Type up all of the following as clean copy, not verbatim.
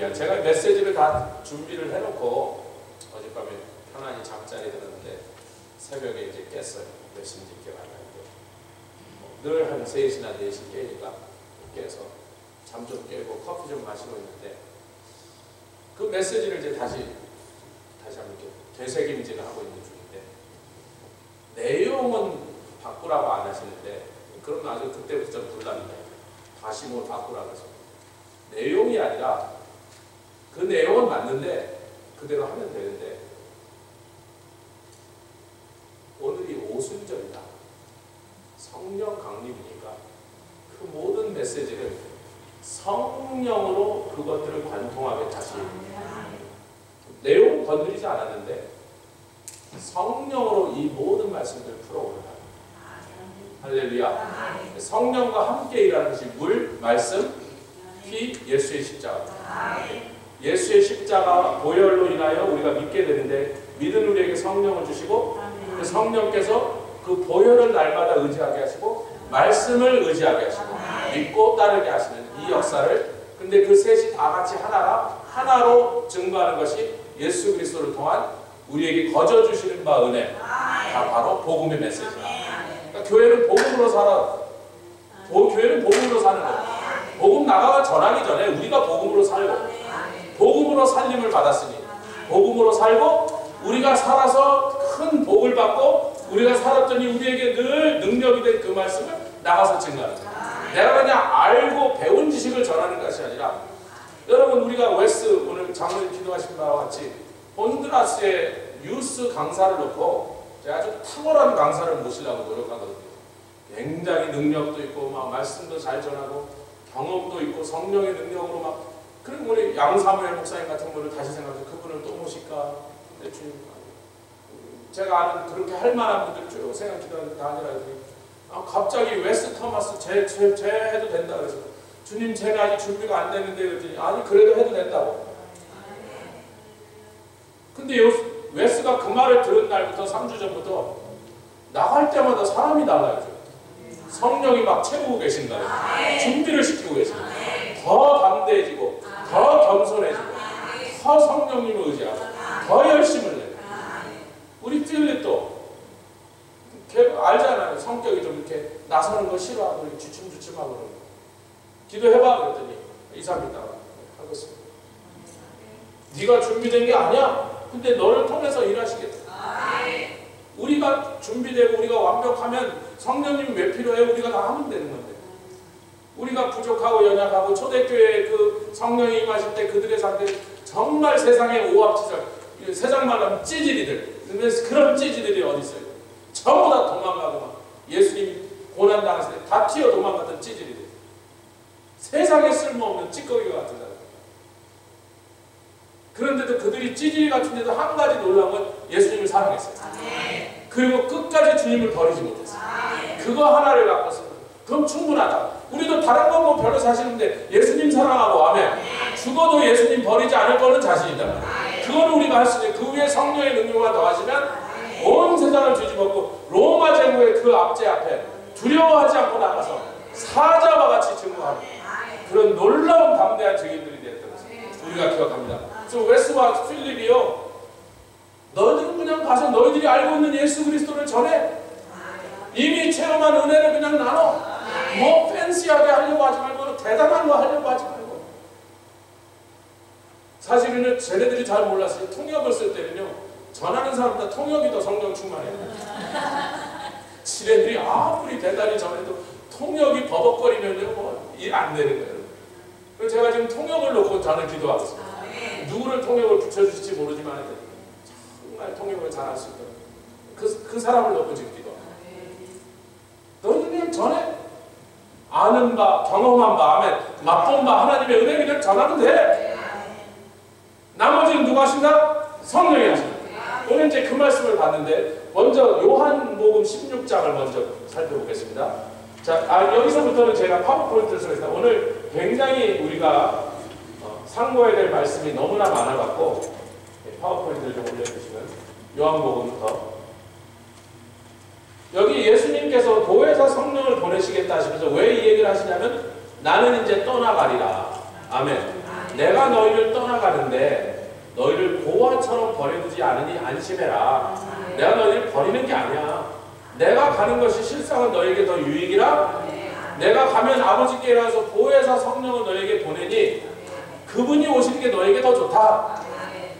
할렐루야. 제가 메시지를 다 준비를 해놓고 어젯밤에 편안히 잠자리 들었는데 새벽에 이제 깼어요. 열심히 늦게 가려고. 늘 한 3시나 4시 깨니까 깨서 잠 좀 깨고 커피 좀 마시고 있는데 그 메시지를 이제 다시 한번 이렇게 되새김질을 하고 있는 중인데 내용은 바꾸라고 안 하시는데 그럼 아주 그때부터 좀 불납니다. 다시 뭘 바꾸라고 해서 내용이 아니라 그 내용은 맞는데 그대로 하면 되는데 오늘이 오순절이다. 성령 강림이니까 그 모든 메시지를 성령으로 그것들을 관통하게 다시 내용은 건드리지 않았는데 성령으로 이 모든 말씀들을 풀어오르라. 할렐루야. 성령과 함께 일하는 것이 물, 말씀, 피, 예수의 십자가. 예수의 십자가 보혈로 인하여 우리가 믿게 되는데 믿은 우리에게 성령을 주시고 그 성령께서 그 보혈을 날마다 의지하게 하시고 말씀을 의지하게 하시고 믿고 따르게 하시는 이 역사를 근데 그 셋이 다 같이 하나로 증거하는 것이 예수 그리스도를 통한 우리에게 거저 주시는 바 은혜 다 바로 복음의 메시지다. 그러니까 교회는 복음으로 살아. 교회는 복음으로 사는 거예요. 복음 나가가 전하기 전에 우리가 복음으로 살고 복음으로 살림을 받았으니 복음으로 살고 우리가 살아서 큰 복을 받고 우리가 살았더니 우리에게 늘 능력이 된 그 말씀을 나가서 증거하는 거예요. 내가 그냥 알고 배운 지식을 전하는 것이 아니라 여러분 우리가 웨스 오늘 장로님 기도하신 바와 같이 혼두라스에 유스 강사를 놓고 제가 아주 탁월한 강사를 모시려고 노력하거든요. 굉장히 능력도 있고 막 말씀도 잘 전하고 경험도 있고 성령의 능력으로 막 그리고 우리 양사무엘 목사님 같은 분을 다시 생각해서 그분을 또 모실까? 네, 주님. 제가 아는 그렇게 할 만한 분들 쭉 생각 기도하는데 다 아니라 갑자기 웨스 토마스 제 해도 된다 그래서 주님 쟤는 아직 준비가 안 되는데 그랬더니 아니 그래도 해도 된다고. 근데 웨스가 그 말을 들은 날부터 3주 전부터 나갈 때마다 사람이 달라요. 성령이 막 채우고 계신다. 준비를 시키고 계신다. 더 담대해지고 더 겸손해지고 더 성령님을 의지하고 더 열심을 내고 우리 필립도 알잖아요. 성격이 좀 이렇게 나서는 거 싫어하고 주춤주춤하고 그러는 거. 기도해봐 그랬더니 2, 3일 있다가 하겠습니다. 네가 준비된 게 아니야. 근데 너를 통해서 일하시겠다. 우리가 준비되고 우리가 완벽하면 성령님이 왜 필요해? 우리가 다 하면 되는 건데 우리가 부족하고 연약하고 초대교회에 그 성령이 임하실 때 그들의 상태 정말 세상의 오합지졸 세상 말로 하면 찌질이들 그런 찌질들이 어디 있어요? 전부 다 도망가고 막 예수님 고난 당했을 때 다 튀어 도망갔던 찌질이들 세상에 쓸모없는 찌꺼기 같은 사람 그런데도 그들이 찌질 같은데도 한 가지 놀라운 건 예수님을 사랑했어요. 그리고 끝까지 주님을 버리지 못했어요. 그거 하나를 갖고서 그럼 충분하다. 우리도 다른 건 뭐 별로 사실인데 예수님 사랑하고 아멘. 죽어도 예수님 버리지 않을 거는 자신이다. 그거는 우리가 할 수 있는 그 위에 성령의 능력만 더하시면 온 세상을 뒤집었고 로마 제국의 그 압제 앞에 두려워하지 않고 나가서 사자와 같이 증거하는 그런 놀라운 담대한 증인들이 되었던 것을 우리가 기억합니다. 그래서 웨스와 필립이요 너희들은 그냥 가서 너희들이 알고 있는 예수 그리스도를 전해 이미 체험한 은혜를 그냥 나눠 뭐 팬시하게 하려고 하지 말고 대단한 거 하려고 하지 말고 사실은 쟤네들이 잘 몰랐어요. 통역을 쓸 때는요 전하는 사람보다 통역이 더 성령 충만해요. 쟤네들이 아무리 대단히 전해도 통역이 버벅거리면 뭐 일 안 되는 거예요. 그래서 제가 지금 통역을 놓고 저는 기도하고 있습니다. 누구를 통역을 붙여주실지 모르지만 정말 통역을 잘할 수 있도록 그 사람을 놓고 지금 기도합니다. 너희들 그냥 전해 아는 바 경험한 바 아멘 맛본 바 하나님의 은혜 그냥 전하면 돼. 나머지는 누가 하신다? 성령이 하신다. 오늘 이제 그 말씀을 봤는데 먼저 요한복음 16장을 먼저 살펴보겠습니다. 자, 여기서부터는 제가 파워포인트를 쓰겠습니다. 오늘 굉장히 우리가 상고해야 될 말씀이 너무나 많아갖고 파워포인트를 좀 올려주시면 요한복음부터 여기 예수님께서 보혜사 성령을 보내시겠다 하시면서 왜 이 얘기를 하시냐면 나는 이제 떠나가리라. 아멘. 내가 너희를 떠나가는데 너희를 고아처럼 버려두지 않으니 안심해라. 내가 너희를 버리는 게 아니야. 내가 가는 것이 실상은 너에게 더 유익이라. 내가 가면 아버지께 일어나서 보혜사 성령을 너에게 보내니 그분이 오시는 게 너에게 더 좋다.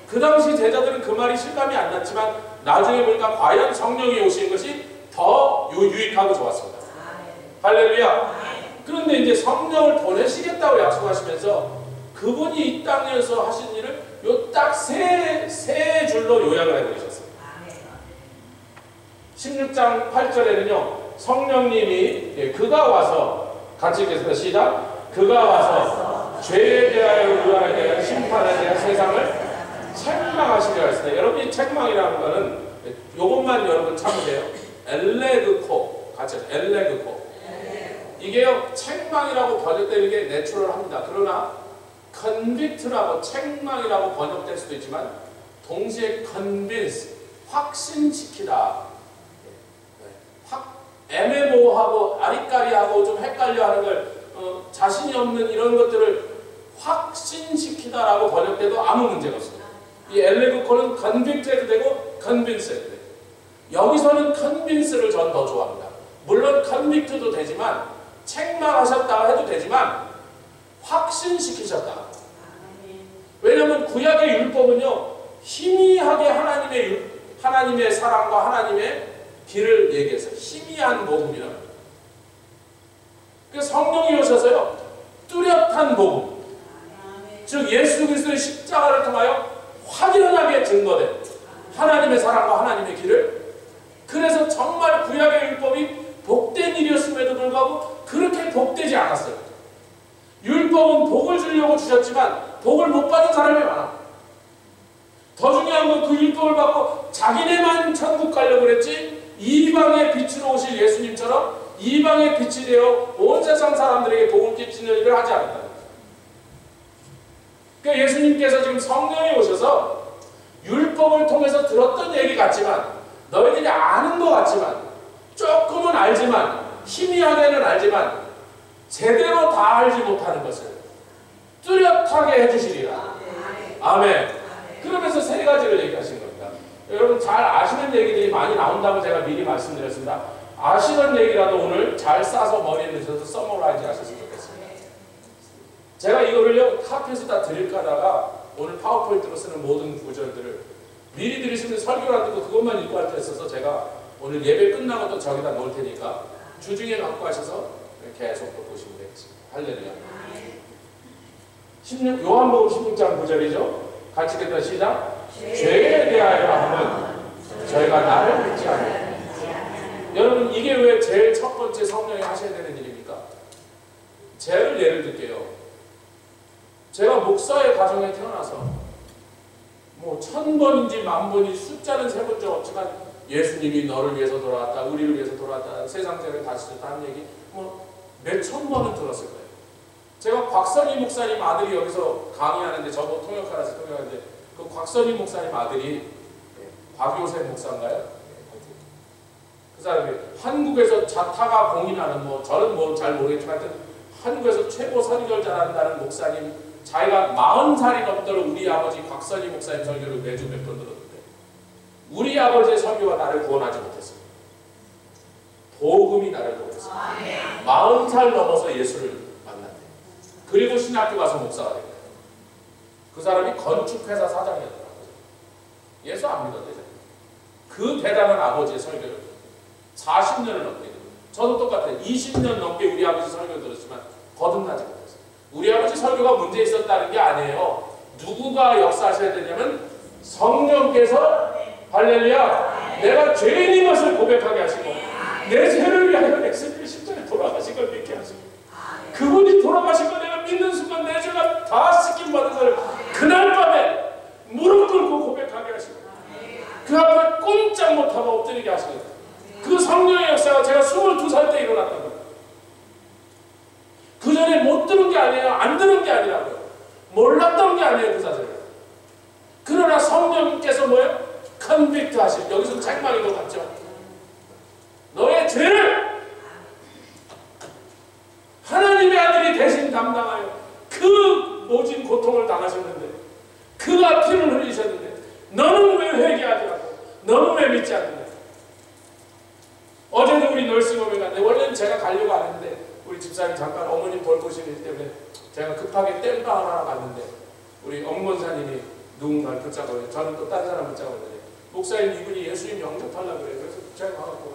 그 당시 제자들은 그 말이 실감이 안 났지만 나중에 보니까 과연 성령이 오시는 것이 더 유익하고 좋았습니다. 할렐루야. 그런데 이제 성령을 보내시겠다고 약속하시면서 그분이 이 땅에서 하신 일을 요 딱 세 줄로 요약을 해버리셨어요. 16장 8절에는요 성령님이 그가 와서 같이 읽겠습니다. 시작. 그가 와서 죄에 대하여 의아에 대한 심판에 대한 세상을 책망하시려 했습니다. 여러분 이 책망이라는 거는 요것만 여러분 참으세요. 엘레그코 같이 엘레그코. 이게요 책망이라고 번역되는 게 내추럴합니다. 그러나 convict라고 책망이라고 번역될 수도 있지만 동시에 convince 확신시키다. 애매모호하고 아리까리하고 좀 헷갈려하는 걸 자신이 없는 이런 것들을 확신시키다라고 번역돼도 아무 문제가 없습니다. 이 엘레그코는 convict해도 되고 convince해도 돼요. 여기서는 convince를 전 더 좋아합니다. 물론 convict도 되지만 책망하셨다 해도 되지만 확신시키셨다. 왜냐하면 구약의 율법은요 희미하게 하나님의 사랑과 하나님의 길을 얘기해서 희미한 복음이라. 그래서 성령이 오셔서요 뚜렷한 복음, 즉 예수 그리스도의 십자가를 통하여 확연하게 증거된 하나님의 사랑과 하나님의 길을. 그래서 정말 구약의 율법이 복된 일이었음에도 불구하고 그렇게 복되지 않았어요. 율법은 복을 주려고 주셨지만 복을 못 받은 사람이 많아. 더 중요한 건 그 율법을 받고 자기네만 천국 가려고 그랬지 이방의 빛으로 오실 예수님처럼 이방의 빛이 되어 온 세상 사람들에게 복을 끼치는 일을 하지 않았다는 거예요. 그러니까 예수님께서 지금 성령이 오셔서 율법을 통해서 들었던 얘기 같지만 너희들이 아는 것 같지만 조금은 알지만 희미하게는 알지만 제대로 다 알지 못하는 것을 뚜렷하게 해주시리라. 아멘. 그러면서 세 가지를 얘기하신 겁니다. 여러분 잘 아시는 얘기들이 많이 나온다고 제가 미리 말씀드렸습니다. 아시는 얘기라도 오늘 잘 싸서 머리에 넣으셔서 서머라이즈 하셨으면 좋겠습니다. 제가 이거를요 카피해서 다 드릴까 하다가 오늘 파워포인트로 쓰는 모든 구절들을 미리 들으시면 설교를 안 듣고 그것만 읽고 할 때 있어서 제가 오늘 예배 끝나고 또 저기다 놓을 테니까 주중에 갖고 가셔서 계속 또 보시면 되겠습니다. 할렐루야. 요한복음 16장 9절이죠. 같이 읽겠다. 시작. 죄에 대하여 하면 저희가 나를 믿지 않아요. 여러분 이게 왜 제일 첫 번째 성령이 하셔야 되는 일입니까? 죄를 예를 들게요. 제가 목사의 가정에 태어나서 뭐 1000번인지 10,000번인지 숫자는 세본 적 없지만 예수님이 너를 위해서 돌아왔다, 우리를 위해서 돌아왔다, 세상 죄를 다시졌다 하는 얘기 뭐 몇천 번은 들었을 거예요. 제가 곽선희 목사님 아들이 여기서 강의하는데 저도 통역하라서 통역하는데 그 곽선희 목사님 아들이 박요셉 목사인가요? 그 사람이 한국에서 자타가 공인하는 뭐 저는 뭐 잘 모르겠지만 하여튼 한국에서 최고 선교를 잘한다는 목사님 자기가 40살이 넘도록 우리 아버지 곽선희 목사님 설교를 매주 몇 번 들었는데 우리 아버지의 설교가 나를 구원하지 못했어요. 복음이 나를 구원했어요. 40살 넘어서 예수를 만났대. 그리고 신학교 가서 목사가 됐어요. 그 사람이 건축회사 사장이었더라고요. 예수 안 믿었대요. 그 대단한 아버지의 설교를 40년을 넘게 들었어요. 저도 똑같아요. 20년 넘게 우리 아버지 설교를 들었지만 거듭나지 못했어요. 우리 아버지 설교가 문제 있었다는 게 아니에요. 누구가 역사하셔야 되냐면 성령께서 할렐루야 내가 죄인인 것을 고백하게 하시고 내 죄를 위하여 엑스필 십자가에 돌아가신 걸 믿게 하시고 그분이 돌아가신 걸 내가 믿는 순간 내 죄가 다 씻김 받은 것을 그날 밤에 무릎 꿇고 고백하게 하시고 그 앞에 꼼짝 못하고 엎드리게 하시고 그 성령의 역사가 제가 22살 때 일어났던 거예요. 그 전에 못 들은 게 아니에요. 안 들은 게 아니라고요. 몰랐던 게 아니에요. 그 사실은. 그러나 성령께서 뭐예요? 컨빅트 하실. 여기서 책망이 더 같죠. 너의 죄를 하나님의 아들이 대신 담당하여 그 모진 고통을 당하셨습니다. 당하셨는데, 그가 피를 흘리셨는데 너는 왜 회개하지 않고, 너는 왜 믿지 않느냐. 어제도 우리 널싱홈에 갔는데, 원래는 제가 가려고 안 했는데 우리 집사님 잠깐 어머님 돌보시기 때문에 제가 급하게 땜빵 하나 갔는데, 우리 엄권사님이 누군가를 붙잡고, 저는 또 딴 사람 붙잡았는데, 목사님 이분이 예수님 영접하려고 그래요. 그래서 제가 가갖고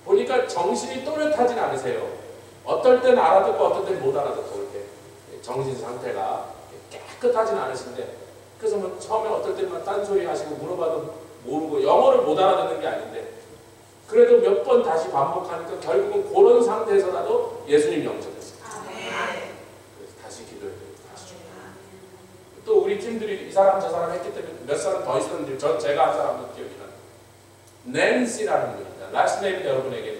보니까 정신이 또렷하진 않으세요. 어떨 땐 알아듣고 어떨 땐 못 알아듣고, 이렇게 정신 상태가 깨끗하진 않으신데, 그래서 뭐 처음에 어떨 때는 딴소리 하시고 물어봐도 모르고 영어를 못 알아듣는 게 아닌데, 그래도 몇 번 다시 반복하니까 결국은 그런 상태에서라도 예수님 영접했어요. 그래서 다시 기도해요. 다시 또 우리 팀들이 이 사람 저 사람 했기 때문에 몇 사람 더 있었는데, 제가 한 사람도 기억이 나요. 낸시라는 분입니다. 라스트 네임은 여러분에게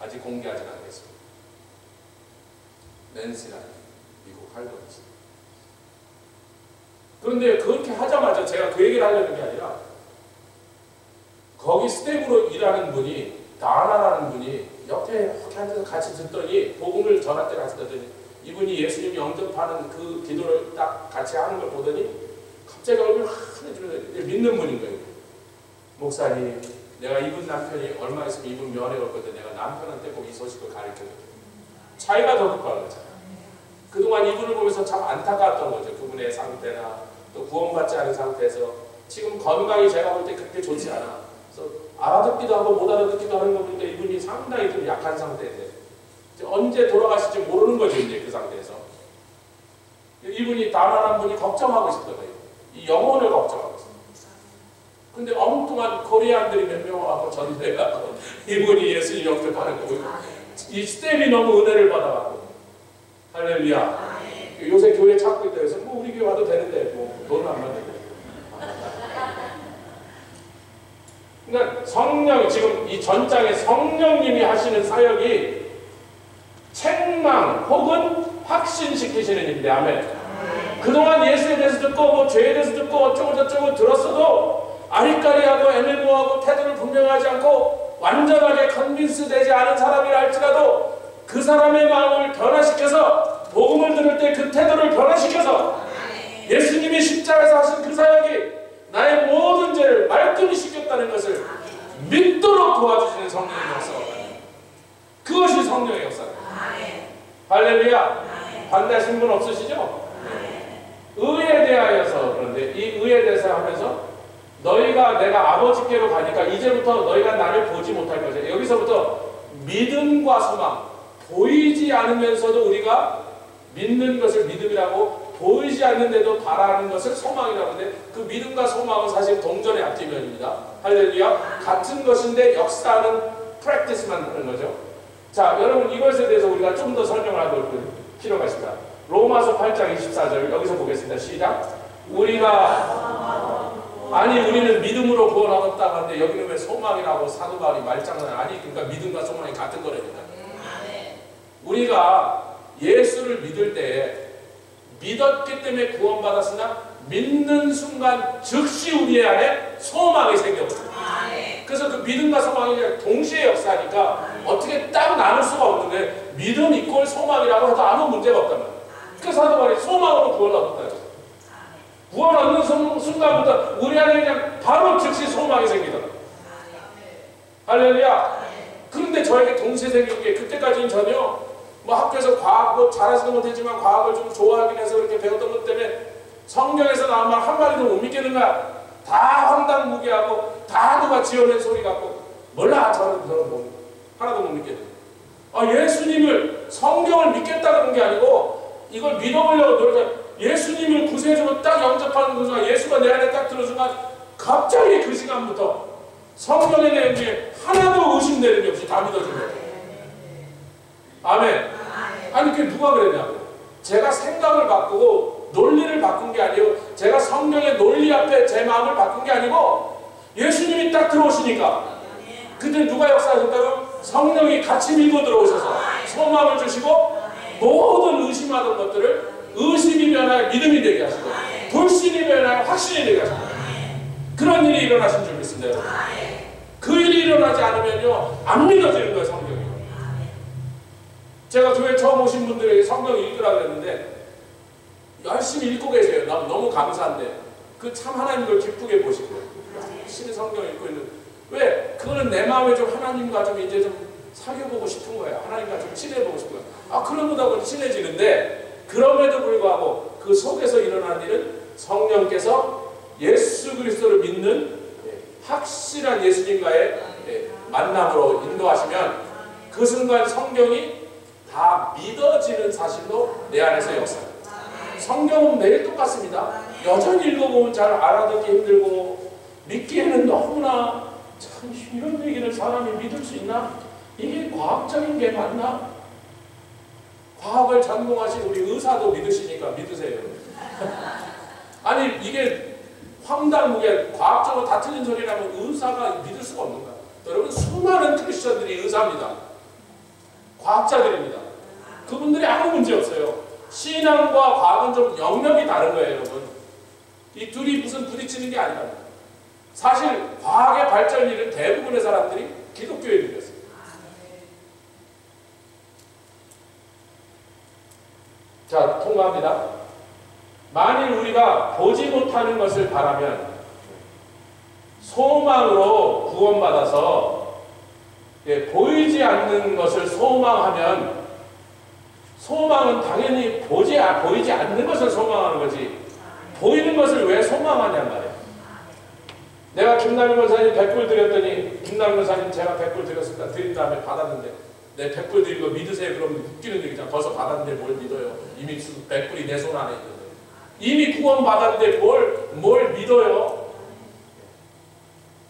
아직 공개하지 않겠습니다. 낸시라는 미국 할머니입니다. 그런데 그렇게 하자마자 제가 그 얘기를 하려는 게 아니라, 거기 스텝으로 일하는 분이, 다나라는 분이 옆에 이렇게 앉아서 같이 듣더니, 복음을 전할 때 같이 듣더니, 이분이 예수님 영접하는 그 기도를 딱 같이 하는 걸 보더니 갑자기 얼굴이 하얘지면서 믿는 분인 거예요. 목사님, 내가 이분 남편이 얼마 있으면 이분 면회 올 건데 내가 남편한테 꼭 이 소식을 가르쳐줘요. 차이가 더 급한 거죠. 그동안 이분을 보면서 참 안타까웠던 거죠. 그분의 상태나 또 구원받지 않은 상태에서 지금 건강이 제가 볼 때 그렇게 좋지 않아. 그래서 알아듣기도 하고 못 알아듣기도 하는 거 보니까 이분이 상당히 좀 약한 상태인데 언제 돌아가실지 모르는 거죠. 이제 그 상태에서 이분이 다만한 분이 걱정하고 있었던 거예요. 이 영혼을 걱정하고 있어요. 근데 엉뚱한 코리안들이 몇 명 와서 전대하고 이분이 예수님 영접하는 거고, 이 스텝이 너무 은혜를 받아가고, 할렐루야. 요새 교회 찾고 있다 해서 뭐 우리 교회 와도 되는데 뭐 돈은 안 받는데. 그러니까 성령, 지금 이 전장에 성령님이 하시는 사역이 책망 혹은 확신시키시는 일인데, 아멘. 그동안 예수에 대해서 듣고 뭐 죄에 대해서 듣고 어쩌고 저쩌고 들었어도 아리까리하고 애매모호하고 태도를 분명하지 않고 완전하게 컨빈스 되지 않은 사람이라 할지라도 그 사람의 마음을 변화시켜서, 복음을 들을 때 그 태도를 변화시켜서 예수님이 십자가에서 하신 그 사역이 나의 모든 죄를 말끔히 씻겼다는 것을 믿도록 도와주시는 성령의 역사. 그것이 성령의 역사입니다. 할렐루야. 반대하시는 분 없으시죠? 의에 대하여서. 그런데 이 의에 대해서 하면서 너희가, 내가 아버지께로 가니까 이제부터 너희가 나를 보지 못할 것이야. 여기서부터 믿음과 소망, 보이지 않으면서도 우리가 믿는 것을 믿음이라고, 보이지 않는데도 바라는 것을 소망이라고 하는데, 그 믿음과 소망은 사실 동전의 앞뒤면입니다. 할렐루야. 같은 것인데 역사는 프랙티스만 하는 거죠. 자, 여러분 이것에 대해서 우리가 좀 더 설명을 하도록 필요가 있습니다. 로마서 8장 24절 여기서 보겠습니다. 시작. 우리는 믿음으로 구원 얻었다고 하는데 여기는 왜 소망이라고 사도 바울이 말장난, 아니 그러니까 믿음과 소망이 같은 거랍니다. 우리가 예수를 믿을 때 믿었기 때문에 구원받았으나 믿는 순간 즉시 우리 안에 소망이 생겨버려요. 그래서 그 믿음과 소망이 동시에 역사하니까 어떻게 딱 나눌 수가 없는데, 믿음 이꼴 소망이라고 해도 아무 문제가 없단 말이에요. 그 사도 바울이 소망으로 구원을 얻었다. 구원 얻는 순간부터 우리 안에 그냥 바로 즉시 소망이 생기더라. 할렐루야. 그런데 저에게 동시에 생긴 게, 그때까지는 전혀 뭐 학교에서 과학 뭐 잘하지도 못했지만 과학을 좀 좋아하긴 해서 그렇게 배웠던 것 때문에 성경에서 나온 말 한마디도 못 믿겠는 거야. 다 황당무계하고 다 누가 지어낸 소리 같고, 몰라. 저는 뭐 하나도 못 믿겠네. 예수님을, 성경을 믿겠다 그런 게 아니고 이걸 믿어보려고 노력해. 예수님을 구세주로 딱 영접하는 그 순간, 예수가 내 안에 딱 들어온 순간 갑자기 그 시간부터 성경의 내용 중에 하나도 의심되는 게 없이 다 믿어지는. 아멘. 아니 그게 누가 그랬냐고. 제가 생각을 바꾸고 논리를 바꾼 게 아니에요. 제가 성경의 논리 앞에 제 마음을 바꾼 게 아니고 예수님이 딱 들어오시니까, 그때 누가 역사하셨다고? 성령이 같이 밀고 들어오셔서 소망을 주시고 모든 의심하던 것들을 의심이 변하여 믿음이 되게 하시고, 불신이 변하여 확신이 되게 하시고, 그런 일이 일어나신 줄 믿습니다. 그 일이 일어나지 않으면요 안 믿어지는 거예요. 성경이. 제가 교회 처음 오신 분들에게 성경 읽으라 그랬는데 열심히 읽고 계세요. 너무 감사한데 그 참 하나님 걸 기쁘게 보시고요. 열심히 성경 읽고 있는 왜? 그거는 내 마음에 좀 하나님과 좀 이제 좀 사귀어보고 싶은 거예요. 하나님과 좀 친해보고 싶은 거예요. 그러다 친해지는데 그럼에도 불구하고 그 속에서 일어난 일은 성령께서 예수 그리스도를 믿는 확실한 예수님과의 만남으로 인도하시면 그 순간 성경이 다 믿어지는 사실로 내 안에서 역사합니다. 성경은 매일 똑같습니다. 여전히 읽어보면 잘 알아듣기 힘들고 믿기에는 너무나 참 이런 얘기를 사람이 믿을 수 있나? 이게 과학적인 게 맞나? 과학을 전공하신 우리 의사도 믿으시니까 믿으세요. 아니 이게 황당무계 과학적으로 다 틀린 소리라면 의사가 믿을 수가 없는가? 여러분 수많은 크리스천들이 의사입니다. 과학자들입니다. 그분들이 아무 문제 없어요. 신앙과 과학은 좀 영역이 다른 거예요, 여러분. 이 둘이 무슨 부딪히는 게 아니라 사실 과학의 발전일은 대부분의 사람들이 기독교에 믿었어요. 자, 통과합니다. 만일 우리가 보지 못하는 것을 바라면 소망으로 구원받아서 보이지 않는 것을 소망하면 소망은 당연히 보이지 않는 것을 소망하는 거지 보이는 것을 왜 소망하냔 말이야. 내가 김남일 권사님 100불 드렸더니 김남일 권사님 제가 100불 드렸습니다. 드린 다음에 받았는데 내 100불 드린 거 믿으세요? 그러면 웃기는 얘기잖아. 벌써 받았는데 뭘 믿어요? 이미 100불이 내 손 안에 있는데 이미 구원 받았는데 뭘 믿어요?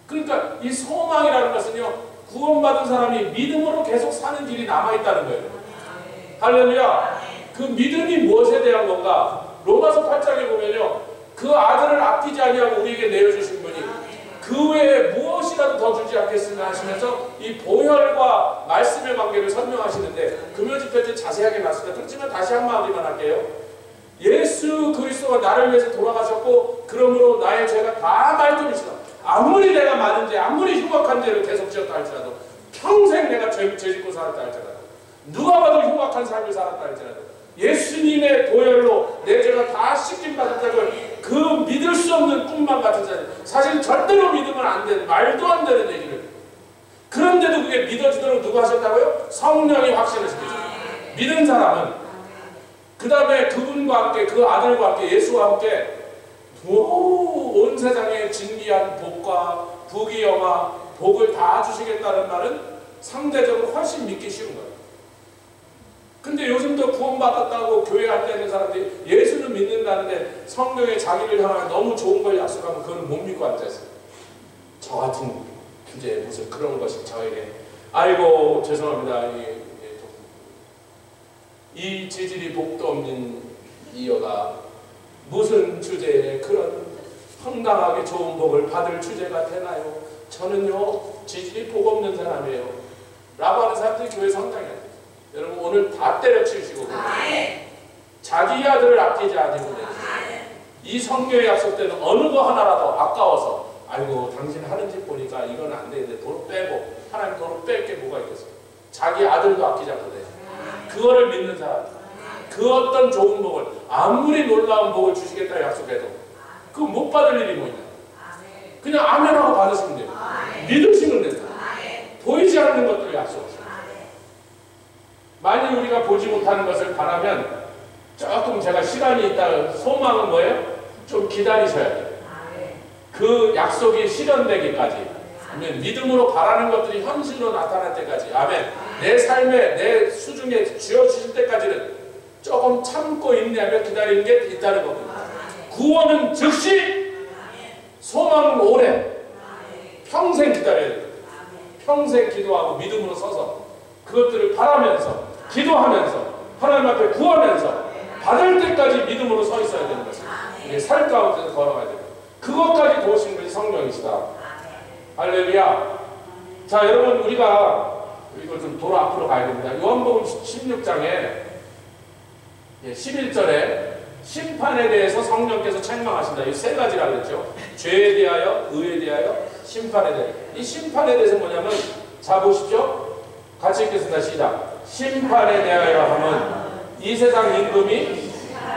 그러니까 이 소망이라는 것은요 구원받은 사람이 믿음으로 계속 사는 길이 남아있다는 거예요. 할렐루야. 그 믿음이 무엇에 대한 건가? 로마서 8장에 보면요 그 아들을 아끼지 아니하고 우리에게 내어주신 분이 그 외에 무엇이라도 더 주지 않겠으나 하시면서 이 보혈과 말씀의 관계를 설명하시는데 금요집회 때 자세하게 나왔습니다. 그렇지만 다시 한 마디만 할게요. 예수 그리스도가 나를 위해서 돌아가셨고 그러므로 나의 죄가 다 말끔이시다. 아무리 내가 많은 죄 아무리 흉악한 죄를 계속 지었다 할지라도 평생 내가 죄 짓고 살았다 할지라도 누가 봐도 흉악한 삶을 살았다 할지라도 예수님의 보혈로 내 죄가 다 씻김 받았다고 그 믿을 수 없는 꿈만 같은 자들 사실 절대로 믿으면 안 되는 말도 안 되는 얘기를 그런데도 그게 믿어지도록 누가 하셨다고요? 성령이 확신을 시키죠. 믿은 사람은 그 다음에 그분과 함께 그 아들과 함께 예수와 함께 온 세상의 진귀한 복과 부귀영화 복을 다 주시겠다는 말은 상대적으로 훨씬 믿기 쉬운 거예요. 근데 요즘도 구원받았다고 교회 안 되는 사람들이 예수는 믿는다는데 성경에 자기를 향하여 너무 좋은 걸 약속하면 그건 못 믿고 앉아있어요. 저 같은 주제에 무슨 그런 것이 저에게 아이고 죄송합니다. 이 지질이 복도 없는 이여가 무슨 주제에 그런 황당하게 좋은 복을 받을 주제가 되나요? 저는요 지질이 복 없는 사람이에요 라고 하는 사람들이 교회 상당해요. 여러분 오늘 다 때려치우시고 자기 아들을 아끼지 아니고 이 성경의 약속대로 어느 거 하나라도 아까워서 아이고 당신 하는 짓 보니까 이건 안 되는데 돈 빼고 하나님 돈을 뺄 게 뭐가 있겠어요. 자기 아들도 아끼지 않거든요. 그거를 믿는 사람 그 어떤 좋은 복을 아무리 놀라운 복을 주시겠다 약속해도 그거 못 받을 일이 뭐 있나. 그냥 아멘하고 받으시면 돼요. 믿으시면 된다. 보이지 않는 것들을 약속하세요. 만일 우리가 보지 못하는 것을 바라면 조금 제가 시간이 있다 소망은 뭐예요? 좀 기다리셔야 돼요. 그 약속이 실현되기까지 아멘. 믿음으로 바라는 것들이 현실로 나타날 때까지 아멘. 내 삶에 내 수중에 쥐어주실 때까지는 조금 참고 인내하며 기다리는 게 있다는 겁니다. 구원은 즉시 소망은 오래 평생 기다려야 돼요. 평생 기도하고 믿음으로 서서 그것들을 바라면서 기도하면서 하나님 앞에 구하면서 받을 때까지 믿음으로 서 있어야 되는 것입니다. 이게 살 가운데서 걸어가야 돼요. 그것까지 도우신 분이 성령이시다. 할렐루야. 자 여러분 우리가 이거 좀 돌아 앞으로 가야 됩니다. 요한복음 16장에 11절에 심판에 대해서 성령께서 책망하신다. 이 세 가지라고 그랬죠. 죄에 대하여, 의에 대하여, 심판에 대하여. 이 심판에 대해서 뭐냐면 자 보십시오. 같이 읽겠습니다. 시작. 심판에 대하여 하면 이 세상 임금이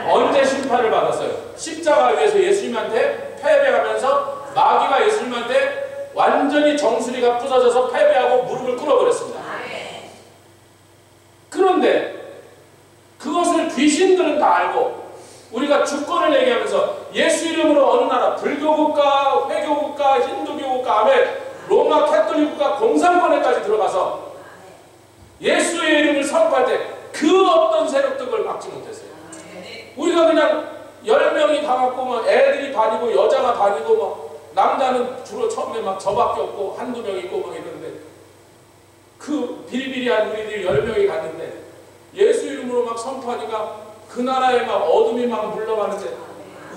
언제 심판을 받았어요? 십자가 위에서 예수님한테 패배하면서 마귀가 예수님한테 완전히 정수리가 부서져서 패배하고 무릎을 꿇어버렸습니다. 그런데 그것을 귀신들은 다 알고 우리가 주권을 얘기하면서 예수 이름으로 어느 나라 불교국가, 회교국가, 힌두교국가, 아멘, 로마 캐톨릭국가 공산권에까지 들어가서 예수의 이름을 선포할 때 그 어떤 세력도 그걸 막지 못했어요. 우리가 그냥 10명이 다 갖고 뭐 애들이 반이고 여자가 반이고 뭐 남자는 주로 처음에 막 저밖에 없고 한두 명 있고 막 이러는데 그 비리비리한 우리들이 10명이 갔는데 예수 이름으로 막 선포하니까 그 나라에 막 어둠이 막 물러가는데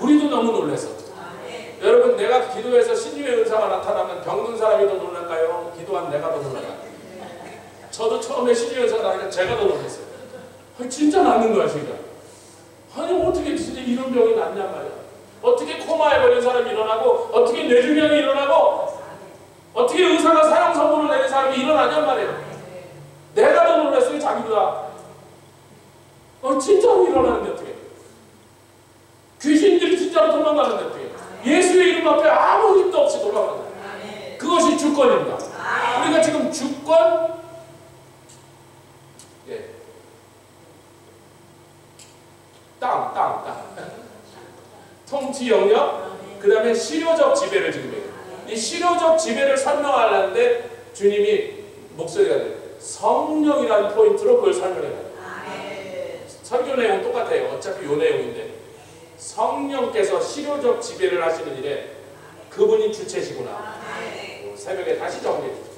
우리도 너무 놀랐어. 여러분, 내가 기도해서 신유의 은사가 나타나면 병든 사람이 더 놀랄까요? 기도한 내가 더 놀랄까요? 저도 처음에 신유의 은사가 나니까 제가 더 놀랐어요. 진짜 낫는 거야, 진짜. 아니, 어떻게 진짜 이런 병이 낫냔 말이야. 어떻게 코마에 걸린 사람이 일어나고, 어떻게 뇌종양이 일어나고, 어떻게 의사가 사형 선고를 내린 사람이 일어나냔 말이야. 내가 더 놀랐어요, 자기보다. 진짜로 일어나는데 어떻게? 귀신들이 진짜로 도망가는데 어떻게? 예수의 이름 앞에 아무 힘도 없이 도망가는데. 그것이 주권입니다. 우리가 지금 주권, 땅. 통치 영역, 그 다음에 실효적 지배를 지금 해요. 이 실효적 지배를 설명하려는데 주님이 목소리가 돼요. 성령이라는 포인트로 그걸 설명해요. 설교 내용은 똑같아요. 어차피 요 내용인데 성령께서 실효적 지배를 하시는 일에 그분이 주체시구나. 새벽에 다시 정리해 주죠.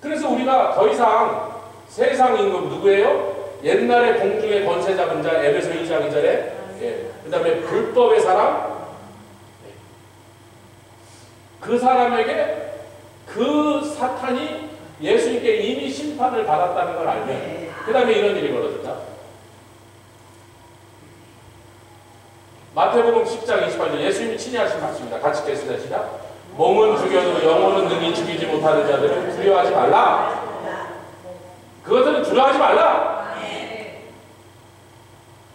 그래서 우리가 더 이상 세상 임금 누구예요? 옛날에 공중의 권세 잡은 자, 에베소 2장 2절에, 그 다음에 불법의 사람, 그 사람에게 그 사탄이 예수님께 이미 심판을 받았다는 걸 알면, 그 다음에 이런 일이 벌어진다. 마태복음 10장 28절, 예수님이 친히 하신 말씀입니다. 같이 읽겠습니다. 시작. 몸은 죽여도 영혼은 능히 죽이지 못하는 자들은 두려워하지 말라. 그것들은 두려워하지 말라.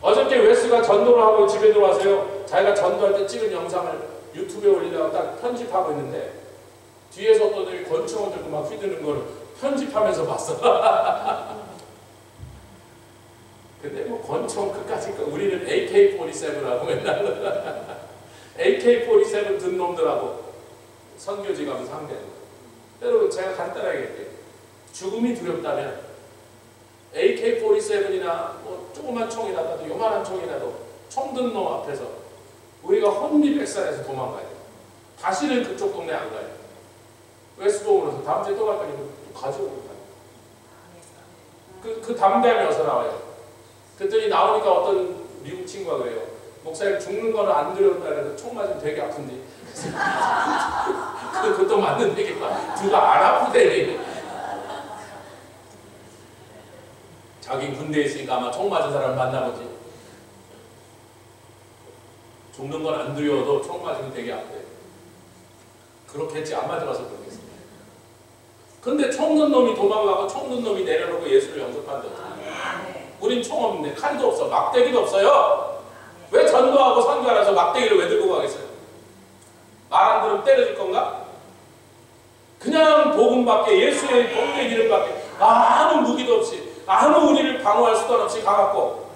어저께 웨스가 전도를 하고 집에 들어와서요, 자기가 전도할 때 찍은 영상을 유튜브에 올리다가 딱 편집하고 있는데 뒤에서 어떤 애들이 권총을 들고 막 휘두르는 거를 편집하면서 봤어. 근데 뭐 권총 끝까지 우리는 AK-47하고 맨날 AK-47 든 놈들하고 선교지 가면 상대하는 거예요. 여러분, 제가 간단하게 얘기할게요. 죽음이 두렵다면 AK-47이나 뭐 조그만 총이라도 요만한 총이라도 총 든 놈 앞에서 우리가 혼미백산에서 도망가야 돼요. 다시는 그쪽 동네 안 가요. 웨스트보우에서 다음 주에 또 갈 거니까 또 가져오고 가요. 그 담대함이 어디서 나와요? 그랬더니 나오니까 어떤 미국 친구가 그래요. 목사님, 죽는 거는 안 두려운다 그래서 총 맞으면 되게 아픈데. 그것도 맞는 얘기가 누가 안 아프대. 자기 군대에 있으니까 아마 총 맞은 사람 만나보지. 죽는 건 안 두려워도 총 맞으면 되게 아프대. 그렇겠지. 안 맞아봐서 그러겠어. 근데 총 든 놈이 도망가고 총 든 놈이 내려놓고 예수를 영접한다. 우린 총 없는데 칼도 없어. 막대기도 없어요. 왜 전도하고 선교하면서 막대기를 왜 들고 가겠어요? 말 안 들으면 때려줄 건가? 그냥 복음밖에, 예수의 복음의 이름밖에 아무 무기도 없이, 아무 우리를 방어할 수단 없이 가갖고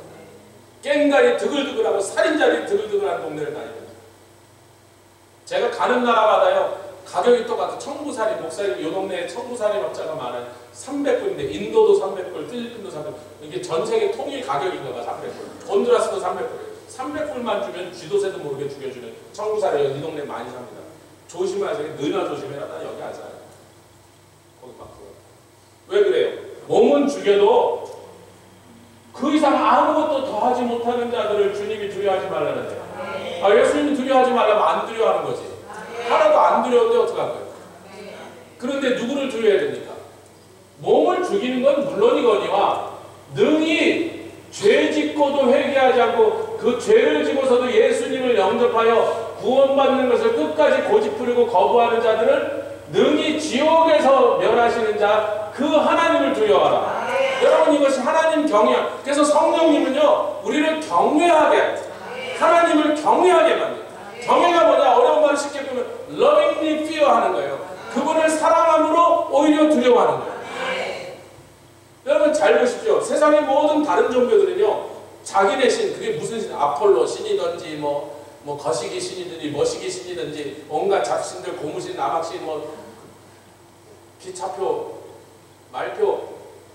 깽가리 드글드글하고 살인자들이 드글드글한 동네를 다닙니다. 제가 가는 나라마다요 가격이 똑같아. 청부살인, 목사님 이 동네에 청부살인 업자가 많아요. 300불인데 인도도 300불, 필리핀도 300불. 이게 전 세계 통일 가격인가 봐. 300불. 혼두라스도 300불. 300불만 주면 쥐도새도 모르게 죽여주는 청부살인. 이 동네 많이 삽니다. 조심하세요. 너나 조심해라. 나 여기 안 살아요. 거기 밖으로. 왜 그래요? 몸은 죽여도 그 이상 아무것도 더 하지 못하는 자들을 주님이 두려워하지 말라는데. 예수님이 두려워하지 말라면 안 두려워하는 거지. 하나도 안 두려운데 어떡할 거예요? 그런데 누구를 두려워해야 됩니까? 몸을 죽이는 건 물론이거니와 능히 죄 짓고도 회개하지 않고 그 죄를 지고서도 예수님을 영접하여 구원받는 것을 끝까지 고집부리고 거부하는 자들을 능히 지옥에서 멸하시는 자 그 하나님을 두려워하라. 여러분 이것이 하나님 경외. 그래서 성령님은요 우리를 경외하게, 하나님을 경외하게 만듭니다. 경외가 뭐냐? 어려운 말을 쉽게 보면 lovingly fear 하는 거예요. 그분을 사랑함으로 오히려 두려워하는 거예요. 여러분 잘 보십시오. 세상의 모든 다른 종교들은요 자기네 신, 그게 무슨 신, 아폴로 신이든지 뭐 거시기 신이든지 머시기 신이든지 온갖 잡신들, 고무신, 남학신, 기차표, 말표,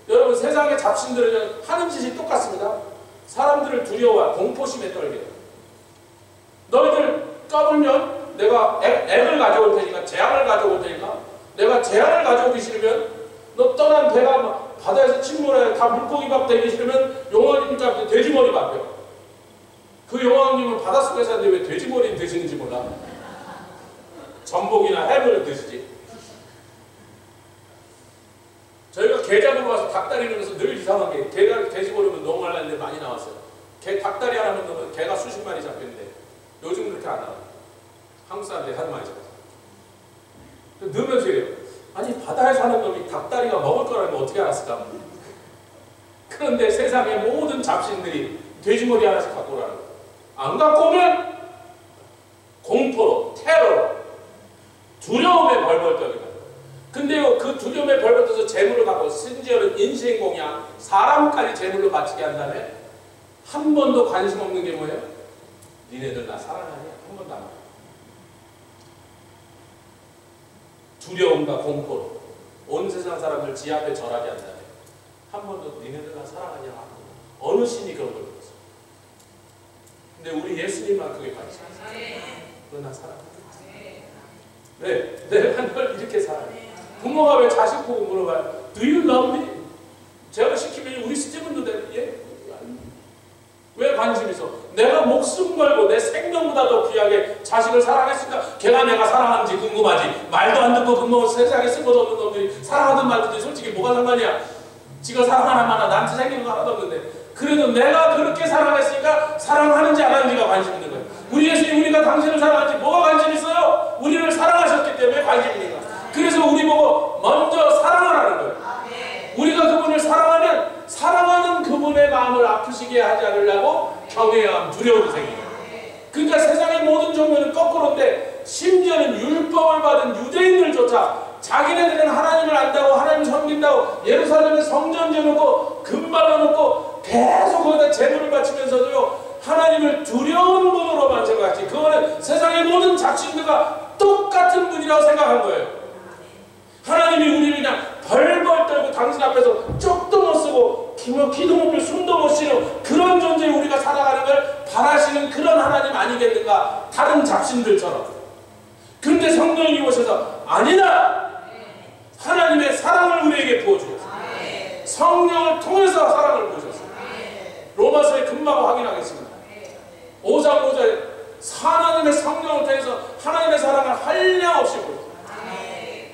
여러분 세상의 잡신들은 하는 짓이 똑같습니다. 사람들을 두려워하, 공포심에 떨게. 너희들 까불면 내가 액을 가져올 테니까, 재앙을 가져올 테니까, 내가 재앙을 가져오기 싫으면 너 떠난 배가 바다에서 침몰해 다 물고기밥 되기 싫으면 용왕님께 돼지머리 밥이요. 그 용왕님은 바닷속에 사는데 왜 돼지머리를 드시는지 몰라. 전복이나 해물을 드시지. 저희가 게 잡으러 와서 닭다리 넣으면서 늘 이상하게 돼지머리면 너무 말랐는데 많이 나왔어요. 닭다리 하나만 넣으면 개가 수십 마리 잡혔는데 요즘 그렇게 안 나와요. 한국 사람들이 하도 많이 잡아서. 넣으면서 이래요. 아니 바다에 사는 놈이 닭다리가 먹을 거라는 거 어떻게 알았을까? 그런데 세상의 모든 잡신들이 돼지머리 하나씩 갖고 오라는 거예요. 안 갖고 오면 공포로, 테러로, 두려움에 벌벌 떨게 만들어요. 근데요 그 두려움에 벌벌 떠서 재물을 갖고, 심지어는 인신공양, 사람까지 재물로 바치게 한 다음에 한 번도 관심 없는 게 뭐예요? 니네들 나 사랑하냐? 한 번도 안 해요. 두려움과 공포로 온 세상 사람들 지 앞에 절하게 한다면 한 번도 니네들 나 사랑하냐 하고 어느 신이 그런 걸 보겠어. 근데 우리 예수님만 그게 관심 없어요. 너 나 사랑하냐? 왜? 내가 널 이렇게 사랑해. 부모가 왜 자식 보고 물어봐요? Do you love me? 제가 시키면 우리 스티븐도 예? 왜 관심 있어? 내가 목숨 걸고 내 생명보다 더 귀하게 자식을 사랑했으니까 걔가 내가 사랑하는지 궁금하지. 말도 안 듣고 근무 세상에 쓸것도 없는 놈들이 사랑하든 말든 솔직히 뭐가 상관이야. 지가 사랑하나 마나 나한테 생기는 거 하나도 없는데 그래도 내가 그렇게 사랑했으니까 사랑하는지 안 하는지가 관심 있는 거예요. 우리 예수님 우리가 당신을 사랑하는지 뭐가 관심 있어요? 우리를 사랑하셨기 때문에 관심 있는 거예요. 그래서 우리 보고 먼저 사랑을 하는 거예요. 우리가 그분을 사랑하면 사랑하는 그분의 마음을 아프시게 하지 않으려고 경외함, 두려움이 생겨요. 그러니까 세상의 모든 종교는 거꾸로인데 심지어는 율법을 받은 유대인들조차 자기네들은 하나님을 안다고 하나님을 섬긴다고 예루살렘에 성전 지어놓고 금 발라놓고 계속 거기다 제물을 바치면서도요 하나님을 두려운 분으로만 생각하지. 그거는 세상의 모든 잡신들과 똑같은 분이라고 생각한 거예요. 하나님이 우리를 그냥 벌벌 떨고 당신 앞에서 쪽도 못 쓰고 기도 못 빌고 숨도 못 쉬는 그런 존재에 우리가 살아가는 걸 바라시는 그런 하나님 아니겠는가? 다른 잡신들처럼. 그런데 성령이 오셔서 아니다! 하나님의 사랑을 우리에게 부어주셨어요. 성령을 통해서 사랑을 부어주셨어요. 로마서에 금방 확인하겠습니다. 5장 5절에 하나님의 성령을 통해서 하나님의 사랑을 한량없이 보여주셨어요.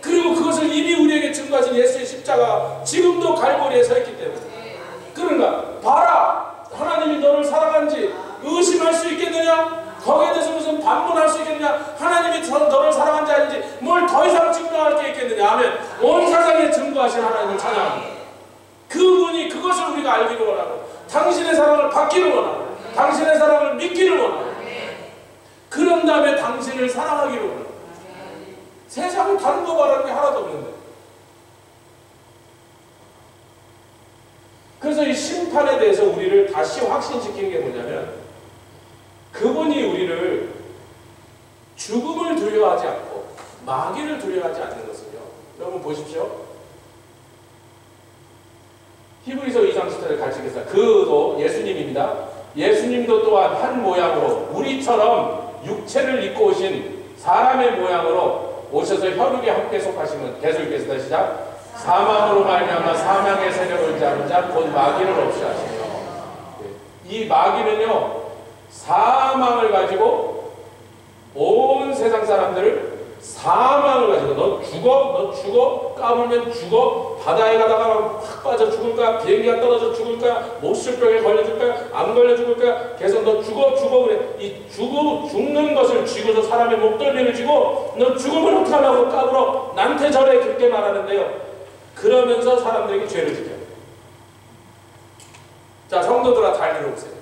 그리고 그것을 이미 우리에게 증거하신 예수의 십자가 지금도 갈보리에 서 있기 때문에. 그러니까 봐라! 하나님이 너를 사랑한지 의심할 수 있겠느냐? 거기에 대해서 무슨 반문할 수 있겠느냐? 하나님이 너를 사랑한지 아닌지 뭘 더 이상 증명할 게 있겠느냐 하면 온 세상에 증거하신 하나님을 찬양합니다. 그분이 그것을 우리가 알기를 원하고 당신의 사랑을 받기를 원하고 당신의 사랑을 믿기를 원하고 그런 다음에 당신을 사랑하기를 원하고 세상은 다른 거 말하는 게 하나도 없는데. 그래서 이 심판에 대해서 우리를 다시 확신시키는 게 뭐냐면 그분이 우리를 죽음을 두려워하지 않고 마귀를 두려워하지 않는 것은요. 여러분 보십시오. 히브리서 2장 10절에 같이 읽겠습니다. 그도 예수님입니다. 예수님도 또한 한 모양으로 우리처럼 육체를 입고 오신 사람의 모양으로 오셔서 혈육에 함께 속하시면 계속 읽겠습니다. 시작. 사망으로 말미암아 사망의 세력을 잡은 자 곧 마귀를 없이 하시며. 이 마귀는요 사망을 가지고 온 세상 사람들을 사망을 가지고 너 죽어 까불면 죽어 바다에 가다가 확 빠져 죽을 거야 비행기가 떨어져 죽을 거야 목술병에 걸려 죽을 거야 안 걸려 죽을 거야 계속 너 죽어 그래. 이 죽는 것을 쥐고서 사람의 목덜미를 쥐고 너 죽으면 어떡하려고 까불어 난태 절에 그렇게 말하는데요. 그러면서 사람들에게 죄를 지켜요. 자, 성도들아 잘 들어보세요.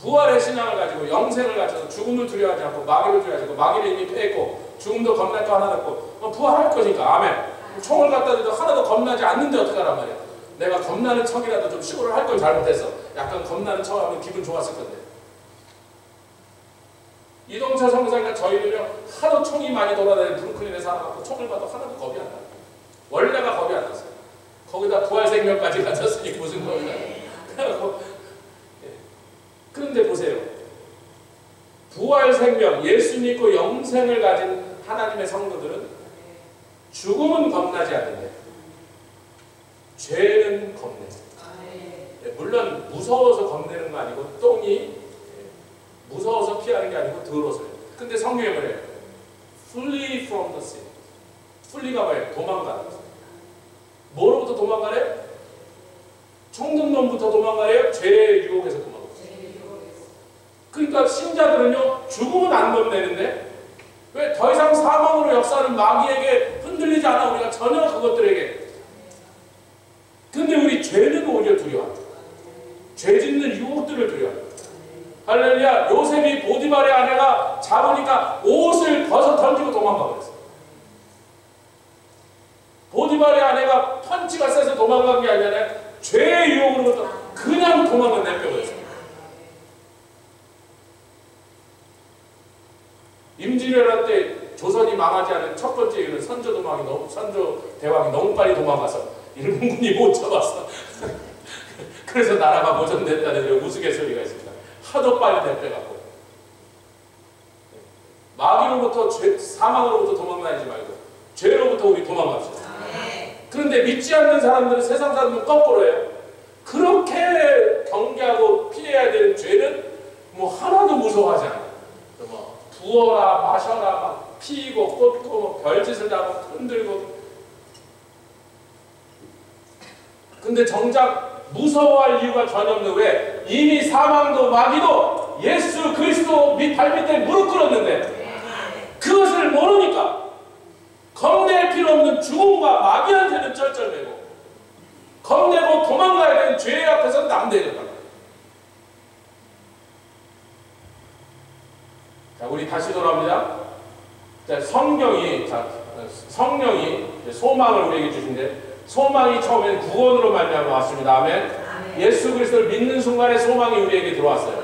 부활의 신앙을 가지고 영생을 가져서 죽음을 두려워하지 않고 마귀를 두려워하지 않고 마귀를 이미 패했고 죽음도 겁날 거 하나도 없고 부활할 거니까 아멘. 총을 갖다 대도 하나도 겁나지 않는데 어떡하란 말이야. 내가 겁나는 척이라도 좀 시골을 할 걸 잘못했어. 약간 겁나는 척하면 기분 좋았을 건데. 이동철 성사가 저희는요 하도 총이 많이 돌아다니는 브루클린에 살아갖고 총을 봐도 하나도 겁이 안 나요. 원래가 겁이 안 났어요. 거기다 부활 생명까지 가졌으니 무슨 겁이 나요. 그래갖고 그런데 보세요. 부활 생명, 예수 믿고 영생을 가진 하나님의 성도들은 죽음은 겁나지 않는데 죄는 겁내요. 물론 무서워서 겁내는 거 아니고 똥이 무서워서 피하는 게 아니고 더러워서요. 근데 성경에 뭐래요? Flee from the sin. Flee가 뭐예요? 도망가는 거예요. 뭐로부터 도망가래요? 총등놈부터 도망가래요? 죄의 유혹에서 도망가요. 그러니까 신자들은요 죽음은 안 겁내는데 왜 더 이상 사망으로 역사하는 마귀에게 흔들리지 않아. 우리가 전혀 그것들에게. 근데 우리 죄는 오히려 두려워합니다. 죄 짓는 유혹들을 두려워합니다. 할렐루야. 요셉이 보디발의 아내가 잡으니까 옷을 벗어 던지고 도망가 버렸어요. 보디발의 아내가 펀치가 세서 도망간 게 아니라 죄의 유혹으로부터 그냥 도망을 내빼버렸어요. 임진왜란 때 조선이 망하지 않은 첫 번째 이유는 선조 대왕이 너무 빨리 도망가서 일본군이 못 잡았어. 그래서 나라가 모전됐다는 우스갯소리가 있습니다. 하도 빨리 대패갖고. 마귀로부터 사망으로부터 도망다니지 말고 죄로부터 우리 도망갑시다. 그런데 믿지 않는 사람들은 세상 사람들은 거꾸로예요. 그렇게 경계하고 피해야 되는 죄는 뭐 하나도 무서워하지 않아요. 뭐 부어라 마셔라 막 피고 꽂고 뭐 별짓을 다 하고 흔들고. 근데 정작 무서워할 이유가 전혀 없는 왜? 이미 사망도 마귀도 예수 그리스도 발밑에 무릎 꿇었는데 그것을 모르니까 겁낼 필요 없는 죽음과 마귀한테는 쩔쩔매고 겁내고 도망가야 되는 죄 앞에서 남대거든. 자, 우리 다시 돌아옵니다. 자, 성령이 소망을 우리에게 주신데 소망이 처음엔 구원으로 말미암아 왔습니다. 아멘. 예수 그리스도를 믿는 순간에 소망이 우리에게 들어왔어요.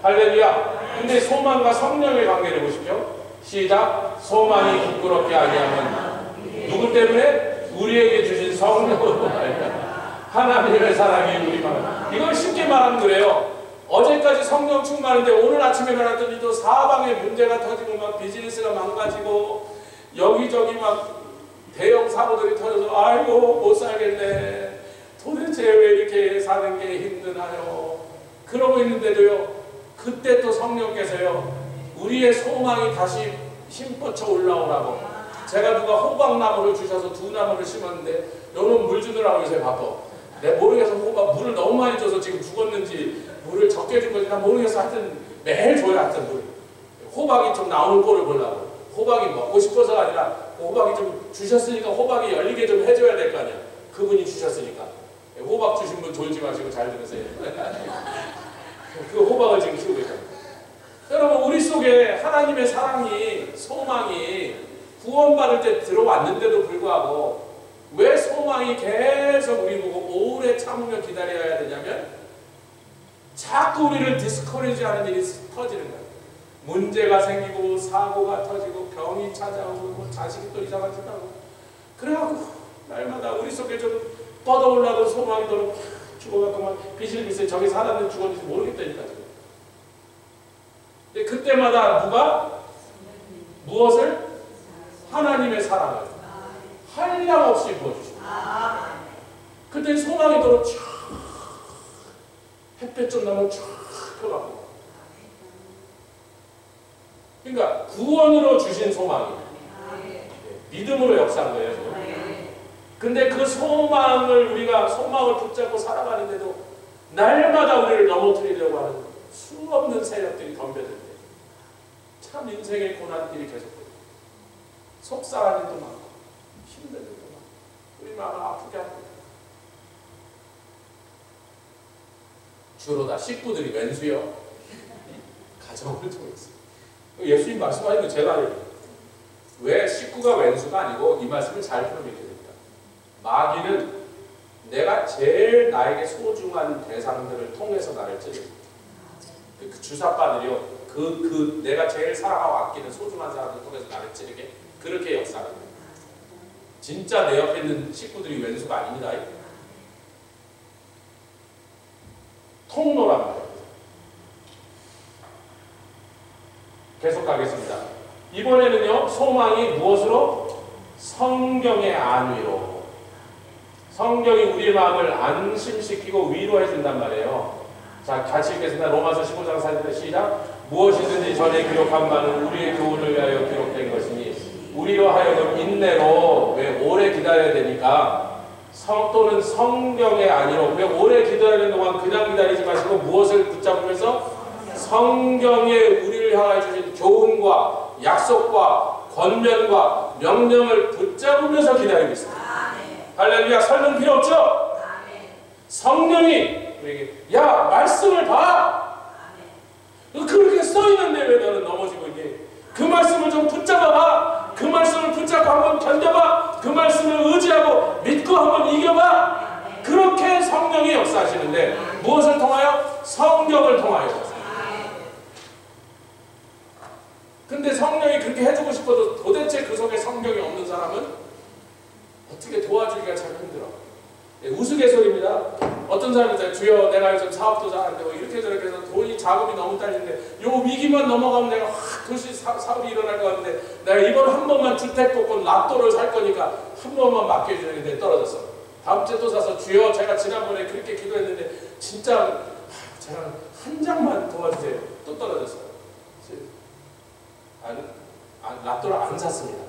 할렐루야. 근데 소망과 성령의 관계를 보십시오. 시작. 소망이 부끄럽게 아니하면 누구 때문에? 우리에게 주신 성령으로 말미암아 하나님의 사랑이 우리만. 이걸 쉽게 말하면 그래요. 어제까지 성령 충만한데 오늘 아침에 일어났더니 또 사방에 문제가 터지고 막 비즈니스가 망가지고 여기저기 막 대형 사고들이 터져서 아이고 못 살겠네. 도대체 왜 이렇게 사는 게 힘드나요? 그러고 있는데도요. 그때 또 성령께서요. 우리의 소망이 다시 힘뻗쳐 올라오라고. 제가 누가 호박나무를 주셔서 2나무를 심었는데 요놈 물 주느라고 요새 바빠. 내가 모르겠어. 호박 물을 너무 많이 줘서 지금 죽었는지 물을 적게 준 건지 난 모르겠어. 하여튼 매일 줘요. 하여튼 물. 호박이 좀 나오는 꼴을 보려고. 호박이 먹고 싶어서가 아니라 호박이 좀 주셨으니까 호박이 열리게 좀 해줘야 될 거 아니야. 그분이 주셨으니까. 호박 주신 분 졸지 마시고 잘 들으세요. 그 호박을 지금 키우고 있잖아요. 여러분 우리 속에 하나님의 사랑이 소망이 구원받을 때 들어왔는데도 불구하고 왜 소망이 계속 우리 보고 오래 참으며 기다려야 되냐면 자꾸 우리를 디스커리지 하는 일이 터지는 거예요. 문제가 생기고 사고가 터지고 병이 찾아오고 뭐 자식이 또 이상한 짓 하고 그래갖고 날마다 우리 속에 좀 뻗어올라던 소망이 또 죽어갖고 막 비실비실 저기 살았는지 죽었는지 모르겠다니까 지금. 근데 그때마다 누가 무엇을? 하나님의 사랑을 한량없이 부어주시고 그때 소망이 도로 쫙 햇볕 좀 나면 쫙 펴갖고 그러니까 구원으로 주신 소망이 믿음으로 역사한 거예요. 지금. 근데 그 소망을 우리가 소망을 붙잡고 살아가는데도 날마다 우리를 넘어뜨리려고 하는 수없는 세력들이 덤벼들 때 참 인생의 고난길이 계속돼요. 속상한 일도 많고 힘든 일도 많고 우리 마음을 아프게 합니다. 주로 다 식구들이 왼수요. 가정을 통해서. 예수님 말씀하신 거 제가 왜 식구가 왼수가 아니고 이 말씀을 잘 풀어야 됩니다. 마귀는 내가 제일 나에게 소중한 대상들을 통해서 나를 찌릅니다. 그 주사바들이요. 내가 제일 사랑하고 아끼는 소중한 사람들 통해서 나를 찌르게 그렇게 역사합니다. 진짜 내 옆에 있는 식구들이 왼수가 아닙니다. 통로란 말이에요. 계속 가겠습니다. 이번에는요, 소망이 무엇으로? 성경의 안위로. 성경이 우리의 마음을 안심시키고 위로해 준단 말이에요. 자, 같이 읽겠습니다. 로마서 15장 4절 시작. 무엇이든지 전에 기록한 바는 우리의 교훈을 위하여 기록된 것이니 우리로 하여금 인내로 왜 오래 기다려야 되니까 또는 성경의 안위로 왜 오래 기다리는 동안 그냥 기다리지 마시고 무엇을 붙잡으면서 성경에 우리를 향하여 주신 교훈과 약속과 권면과 명령을 붙잡으면서 기다리고 있습니다. 할렐루야. 설명 필요 없죠? 성령이 우리에게 야 말씀을 봐. 그렇게 써있는데 왜 너는 넘어지고 있니? 그 말씀을 좀 붙잡아봐. 그 말씀을 붙잡고 한번 견뎌봐. 그 말씀을 의지하고 믿고 한번 이겨봐. 그렇게 성령이 역사하시는데 무엇을 통하여? 성경을 통하여. 근데 성령이 그렇게 해주고 싶어도 도대체 그 속에 성경이 없는 사람은 어떻게 도와주기가 참 힘들어. 우스갯소리입니다. 어떤 사람이 있어요. 주여 내가 요즘 사업도 잘 안 되고 이렇게 저렇게 해서 돈이 자금이 너무 딸리는데 요 위기만 넘어가면 내가 도시 사업이 일어날 것 같은데 내가 이번 한 번만 주택복권 납도를 살 거니까 한 번만 맡겨주는데 떨어졌어. 다음 주에 또 사서 주여 제가 지난번에 그렇게 기도했는데 진짜 제가 한 장만 도와주세요. 또 떨어졌어요. 납도를 안 샀습니다.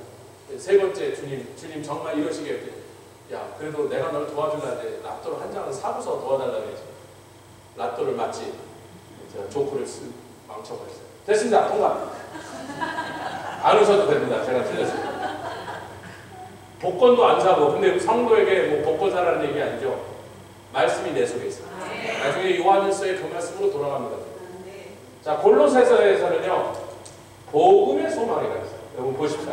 세 번째 주님 정말 이러시겠대. 야 그래도 내가 널 도와주려는데 납도를 한 장은 사고서 도와달라고 했지. 납도를 맞지. 제가 조크를 망쳐버렸어요. 됐습니다. 통과. 안 오셔도 됩니다. 제가 틀렸습니다. 복권도 안 사고 근데 성도에게 뭐 복권 사라는 얘기 아니죠. 말씀이 내 속에 있어요. 나중에 요한일서의 그 말씀으로 돌아갑니다. 자 골로새서에서는요 복음의 소망이라고 있어요. 여러분 보십시오.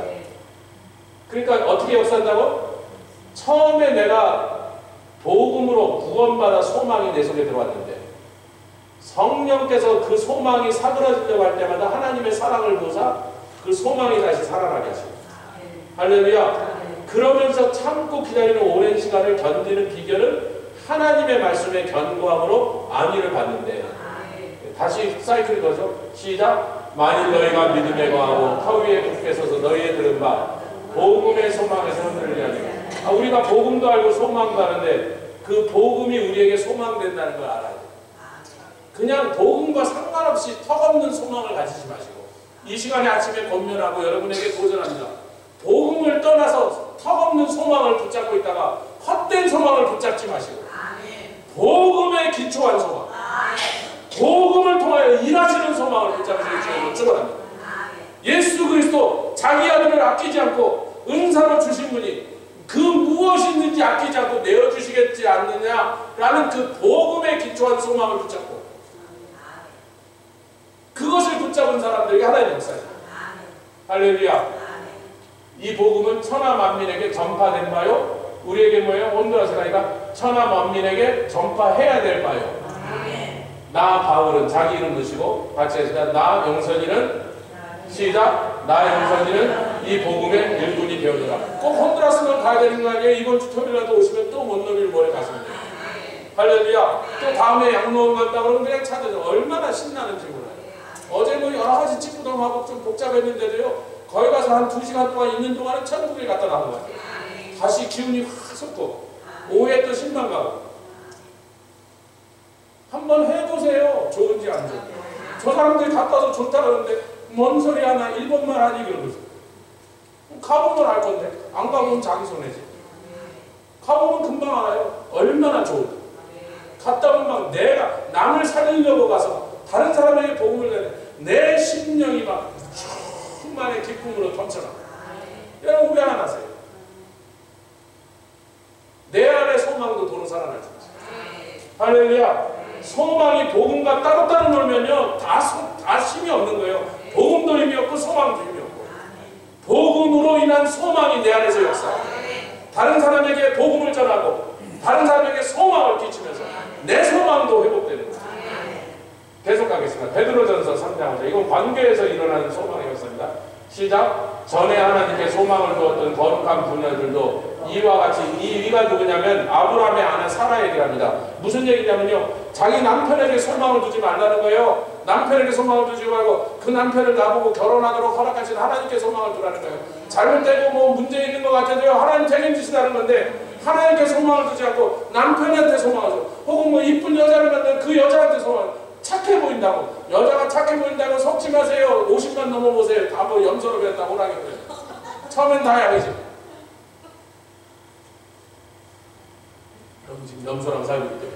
그러니까 어떻게 역사한다고? 처음에 내가 복음으로 구원받아 소망이 내 속에 들어왔는데 성령께서 그 소망이 사그라지려고 할 때마다 하나님의 사랑을 보사 그 소망이 다시 살아나게 하십니다. 할렐루야. 그러면서 참고 기다리는 오랜 시간을 견디는 비결은 하나님의 말씀의 견고함으로 안위를 받는데 다시 사이클이 거죠. 시작. 만일 너희가 믿음에 거하고 터 위에 굳게 서서 너희의 들은 바 복음의 소망에서 흔들리지 않으며 우리가 복음도 알고 소망도 하는데 그 복음이 우리에게 소망된다는 걸 알아야 돼요. 그냥 복음과 상관없이 턱없는 소망을 가지지 마시고 이 시간에 아침에 권면하고 여러분에게 도전합니다. 복음을 떠나서 턱없는 소망을 붙잡고 있다가 헛된 소망을 붙잡지 마시고 복음에 기초한 소망 복음을 통하여 일하시는 소망을 붙잡으시는 주님을 축원합니다. 예수 그리스도 자기 아들을 아끼지 않고 은사로 주신 분이 그 무엇이든지 아끼지 않고 내어주시겠지 않느냐라는 그 복음에 기초한 소망을 붙잡고 그것을 붙잡은 사람들에게 하나님의 역사입니다. 할렐루야. 이 복음은 천하 만민에게 전파된 바요. 우리에게 뭐예요? 온도라서 가니까 천하 만민에게 전파해야 될 바요. 나 바울은 자기 이름 넣으시고 같이 하시다. 나 영선이는 시작. 나 영선이는 이 복음의 일꾼이 되어주라. 꼭 혼두라스만 가야 되는 거 아니에요? 이번 주 토요일에도 오시면 또 못놀이를 모레 가시면 돼요. 할렐루야. 또 다음에 양로원 간다 그러면 그냥 찾아줘. 얼마나 신나는지 몰라요. 어제 뭐 여러 가지 직구동하고 좀 복잡했는데도요. 거기 가서 한 2시간 동안 있는 동안은 천국에 갔다 나온 것 같아요. 다시 기운이 확 솟고 오후에 또 신방 가고 한번 해보세요. 좋은지 안 좋은지. 저 사람들이 갔다 와서 좋다 그러는데 뭔 소리 하나 일본말 하니 그러면서 가보면 알 건데 안 가보면 자기 손해지. 가보면 금방 알아요. 얼마나 좋은지. 갔다 보면 막 내가 남을 살리려고 가서 다른 사람에게 복음을 내는 내 심령이 막 충만의 기쁨으로 넘쳐나. 여러분 후회 안 하세요. 내 안의 소망도 도로 살아날 수 있어요. 할렐루야. 소망이 복음과 따로따로 놀면요 다 힘이 없는 거예요. 복음도 힘이 없고 소망도 힘이 없고, 복음으로 인한 소망이 내 안에서 역사해요. 다른 사람에게 복음을 전하고 다른 사람에게 소망을 끼치면서 내 소망도 회복되는 거예요. 계속 가겠습니다. 베드로전서 3장 5절. 이건 관계에서 일어나는 소망의 역사입니다. 시작. 전에 하나님께 소망을 두었던 거룩한 부녀들도 이와 같이, 이 위가 누구냐면 아브라함의 아내 사라 얘기합니다. 무슨 얘기냐면요, 자기 남편에게 소망을 두지 말라는 거예요. 남편에게 소망을 두지 말고 그 남편을 나보고 결혼하도록 허락하신 하나님께 소망을 두라는 거예요. 잘못되고 뭐 문제 있는 것 같아도요, 하나님 책임지시다는 건데 하나님께 소망을 두지 않고 남편한테 소망을 줘. 혹은 뭐 이쁜 여자를 만나면 그 여자한테 소망을, 착해 보인다고, 여자가 착해 보인다고 속지 마세요. 50만 넘어보세요. 다 뭐 염소로 배웠다 오라겠어요. 처음엔 다 약이지. 그럼 지금 염소랑 살고 있대요.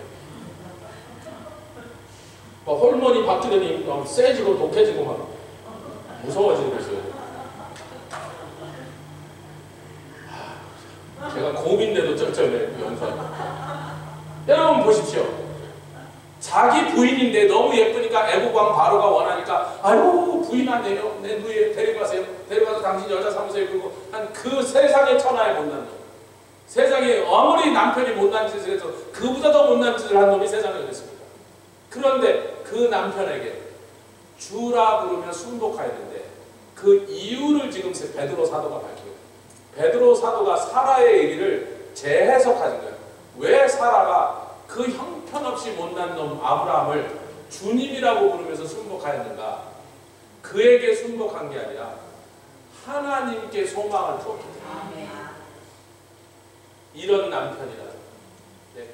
뭐 호르몬이 바뀌더니 세지고 독해지고 막 무서워지고 있어요. 제가 곰인데도 쩔쩔해요. 염소. 여러분 보십시오. 자기 부인인데 너무 예쁘니까 애국왕 바로가 원하니까, 아유 부인하네요, 내 누이 데리고 가세요. 데려가서 당신 여자 사무소에 끌고, 한 그 세상의 천하에 못난 놈, 세상에 아무리 남편이 못난 짓을 해서 그보다 더 못난 짓을 한 놈이 세상에 어딨습니까? 그런데 그 남편에게 주라 부르며 순복하였는데 그 이유를 지금 베드로 사도가 밝히고, 베드로 사도가 사라의 얘기를 재해석하는 거예요. 왜 사라가 그 형편없이 못난 놈 아브라함을 주님이라고 부르면서 순복하였는가? 그에게 순복한 게 아니라 하나님께 소망을 주었기 때문에. 이런 남편이라도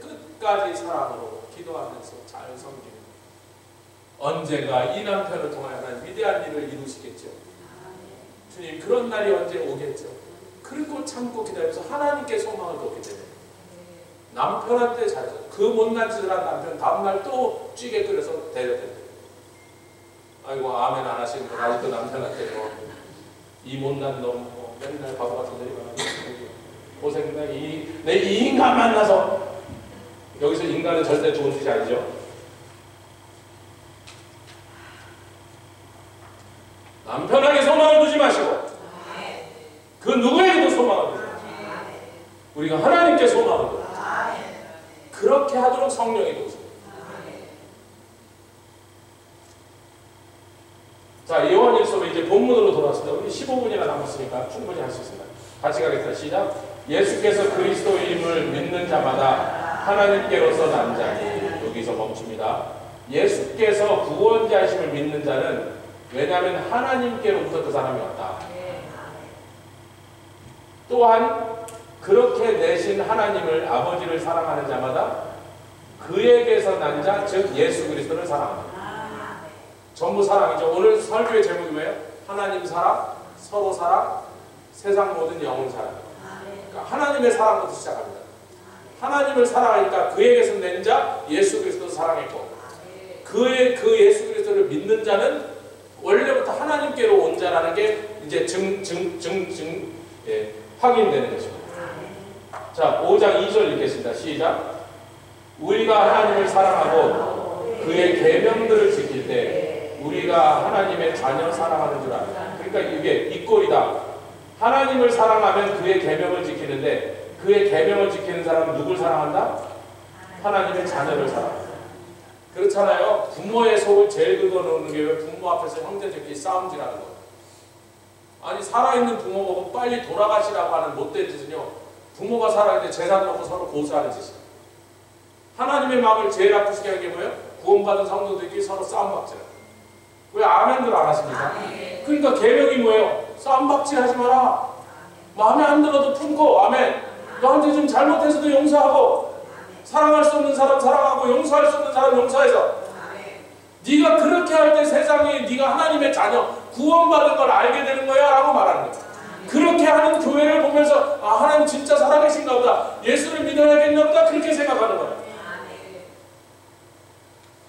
끝까지 사랑으로 기도하면서 잘 섬기는, 언젠가 이 남편을 통하여 하나님 위대한 일을 이루시겠죠. 주님, 그런 날이 언제 오겠죠. 그리고 참고 기다리면서 하나님께 소망을 뒀기 때문에 남편한테 잘해서, 그 못난 짓을 한 남편 다음날 또 찌개 끓여서 데려댄대. 아이고 아멘 안 하시는 분 아직도 남편한테 이 못난 놈 맨날 바보 같은 소리만 하고 고생이다. 내 이 인간 만나서, 여기서 인간은 절대 좋은 뜻이 아니죠. 남편에게 소망을 두지 마시고 그 누구에게도 소망을 두지 마시고 우리가 하나님께 소망을 두고 그렇게 하도록 성령이 도우십니다. 자, 요한일서 이제 본문으로 돌아왔습니다. 우리 15분이나 남았으니까 충분히 할 수 있습니다. 같이 가겠습니다. 시작. 예수께서 그리스도임을 믿는 자마다 하나님께로서 난 자니. 여기서 멈춥니다. 예수께서 구원자이심을 믿는 자는, 왜냐하면 하나님께로부터 그 사람이 왔다. 또한 그렇게 내신 하나님을, 아버지를 사랑하는 자마다 그에게서 난 자, 즉 예수 그리스도를 사랑한다. 전부 사랑이죠. 오늘 설교의 제목이 뭐예요? 하나님 사랑, 서로 사랑, 세상 모든 영혼 사랑. 그러니까 하나님의 사랑부터 시작합니다. 하나님을 사랑하니까 그에게서 낸 자 예수 그리스도를 사랑했고, 그 예수 그리스도를 믿는 자는 원래부터 하나님께로 온 자라는 게 이제 확인되는 것입니다. 자, 5장 2절 읽겠습니다. 시작. 우리가 하나님을 사랑하고 그의 계명들을 지킬 때 우리가 하나님의 자녀 사랑하는 줄 압니다. 그러니까 이게 이 꼴이다. 하나님을 사랑하면 그의 계명을 지키는데, 그의 계명을 지키는 사람은 누굴 사랑한다? 하나님의 자녀를 사랑한다. 그렇잖아요. 부모의 속을 제일 긁어놓는 게 왜 부모 앞에서 형제들끼리 싸움질하는 거예요. 아니, 살아있는 부모 보고 빨리 돌아가시라고 하는 못된 짓은요, 부모가 살아있는데 재산 놓고 서로 고소하는 짓이에요. 하나님의 마음을 제일 아프시게 하는 게 뭐예요? 구원받은 성도들끼리 서로 싸움박질하는. 왜 아멘들 안 하십니까? 그러니까 계명이 뭐예요? 싸움박질하지 마라. 마음에 안 들어도 품고, 아멘. 너한테 좀 잘못해서도 용서하고, 사랑할 수 없는 사람 사랑하고, 용서할 수 없는 사람 용서해서. 네가 그렇게 할 때 세상에 네가 하나님의 자녀, 구원받은 걸 알게 되는 거야 라고 말하는 거예요. 그렇게 하는 교회를 보면서, 아, 하나님 진짜 살아계신가 보다, 예수를 믿어야겠나 보다, 그렇게 생각하는 거예요.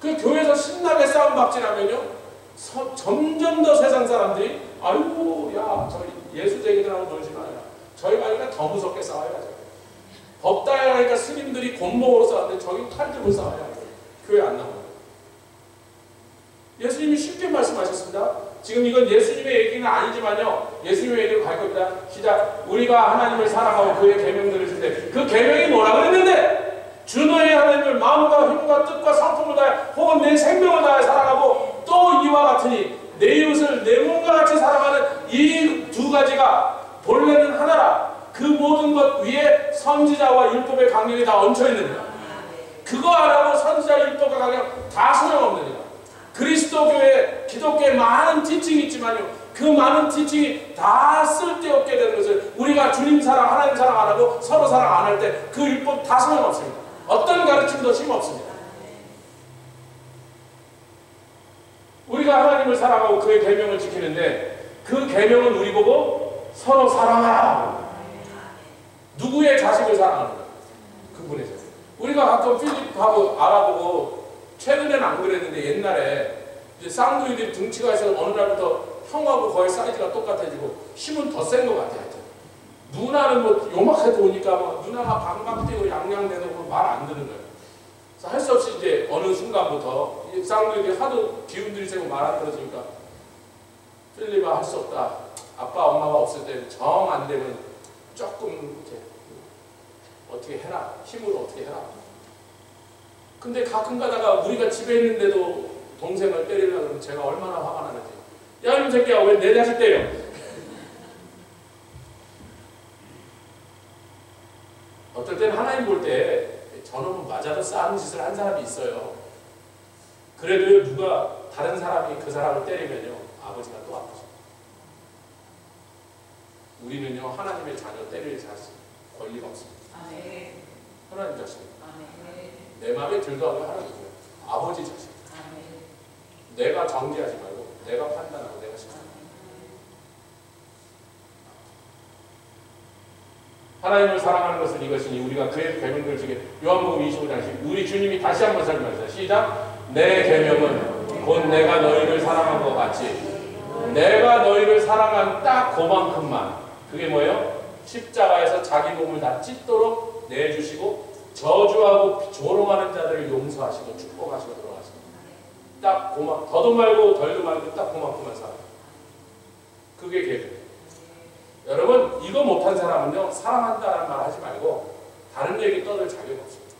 그 교회에서 신나게 싸움박질하면요, 점점 더 세상 사람들이, 아이고, 야, 저희 예수 제기들하고 놀지 마라. 저희 가니까 더 무섭게 싸워야 돼. 법다에 가니까 스님들이 곤봉으로 싸우는데 저기 칼 들고 싸워야 돼. 교회 안 나오는 거예요. 예수님이 쉽게 말씀하셨습니다. 지금 이건 예수님의 얘기는 아니지만요. 예수님의 얘기로 갈 겁니다. 시작. 우리가 하나님을 사랑하고 그의 계명들을 줄 때 그 계명이 뭐라 그랬는데 주 너의 하나님을 마음과 힘과 뜻과 성품을 다해 혹은 내 생명을 다해 사랑하고 또 이와 같으니 내 이웃을 내 몸과 같이 사랑하는 이 두 가지가 본래는 하나라. 그 모든 것 위에 선지자와 율법의 강령이 다 얹혀 있느니라. 그거 안 하고 선지자 율법과 강령 다 소용없느니라. 그리스도교회 기독교에 많은 티칭이 있지만요, 그 많은 티칭이 다 쓸데없게 되는 것을 우리가 주님 사랑 하나님 사랑 안 하고 서로 사랑 안 할 때 그 율법 다 소용없습니다. 어떤 가르침도 힘없습니다. 우리가 하나님을 사랑하고 그의 계명을 지키는데 그 계명은 우리 보고 서로 사랑하라. 누구의 자식을 사랑하는 거예요? 그분의 자식. 우리가 가끔 필립하고 알아보고 최근에는 안 그랬는데 옛날에 이제 쌍둥이들이 등치가 있어서 어느 날부터 형하고 거의 사이즈가 똑같아지고 힘은 더 센 것 같아요. 누나는 뭐 요만하게 오니까 막 누나가 방방 뛰고 양양대고 말 안 듣는 거예요. 그래서 할 수 없이 이제 어느 순간부터 이 쌍둥이들이 하도 기운들이 세고 말 안 들어주니까 필립아 할 수 없다. 아빠 엄마가 없을 때 정 안 되면 조금 이렇게 어떻게 해라. 힘으로 어떻게 해라. 근데 가끔 가다가 우리가 집에 있는데도 동생을 때리려고 그러면 제가 얼마나 화가 나는지. 야 이놈 새끼야 왜 내 자식 때려. 어떨 때는 하나님 볼 때 저놈은 맞아도 싸는 짓을 한 사람이 있어요. 그래도 누가 다른 사람이 그 사람을 때리면요 아버지가 또 아프죠. 우리는요 하나님의 자녀 때릴 자식 권리가 없습니다. 하나님 자식. 내 마음에 들도 하고 하나님이에요. 아버지 자식. 내가 정죄하지 말고 내가 판단하고 내가 시키는 하나님을 사랑하는 것은 이것이니 우리가 그의 계명들을 지켜. 요한복음 25장 우리 주님이 다시 한번 설명하셨어요. 시작. 내 계명은 곧 내가 너희를 사랑한 것 같이 내가 너희를 사랑한 딱 그만큼만. 그게 뭐예요? 십자가에서 자기 몸을 다 찢도록 내주시고 저주하고 조롱하는 자들을 용서하시고 축복하시고 들어가시고 딱 그만 더도 말고 덜도 말고 딱 그만큼만 살아. 그게 계명. 여러분 이거 못한 사람은요 사랑한다는 말 하지 말고 다른 얘기 떠들 자격이 없습니다.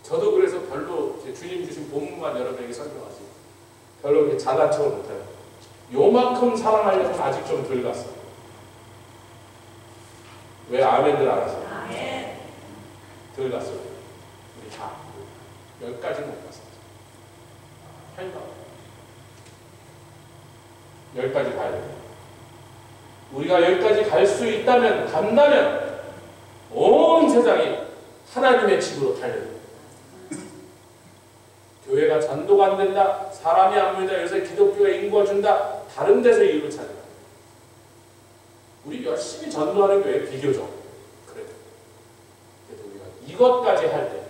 저도 그래서 별로 주님 주신 본문만 여러분에게 설명하지 별로 이렇게 잘난 척을 못해요. 요만큼 사랑하려면 아직 좀 덜 갔어. 왜 아멘들 안 하세요? 덜 갔어요. 우리 다 10가지는 못 갔어요. 10가지 가야 돼요. 우리가 10가지 갈 수 있다면 간다면 온 세상이 하나님의 집으로 달려요. 교회가 전도가 안 된다. 사람이 안 모인다. 요새 기독교에 인구가 준다. 다른 데서 이유를 찾아요. 우리 열심히 전도하는 교회 비교적 그래도 우리가 이것까지 할 때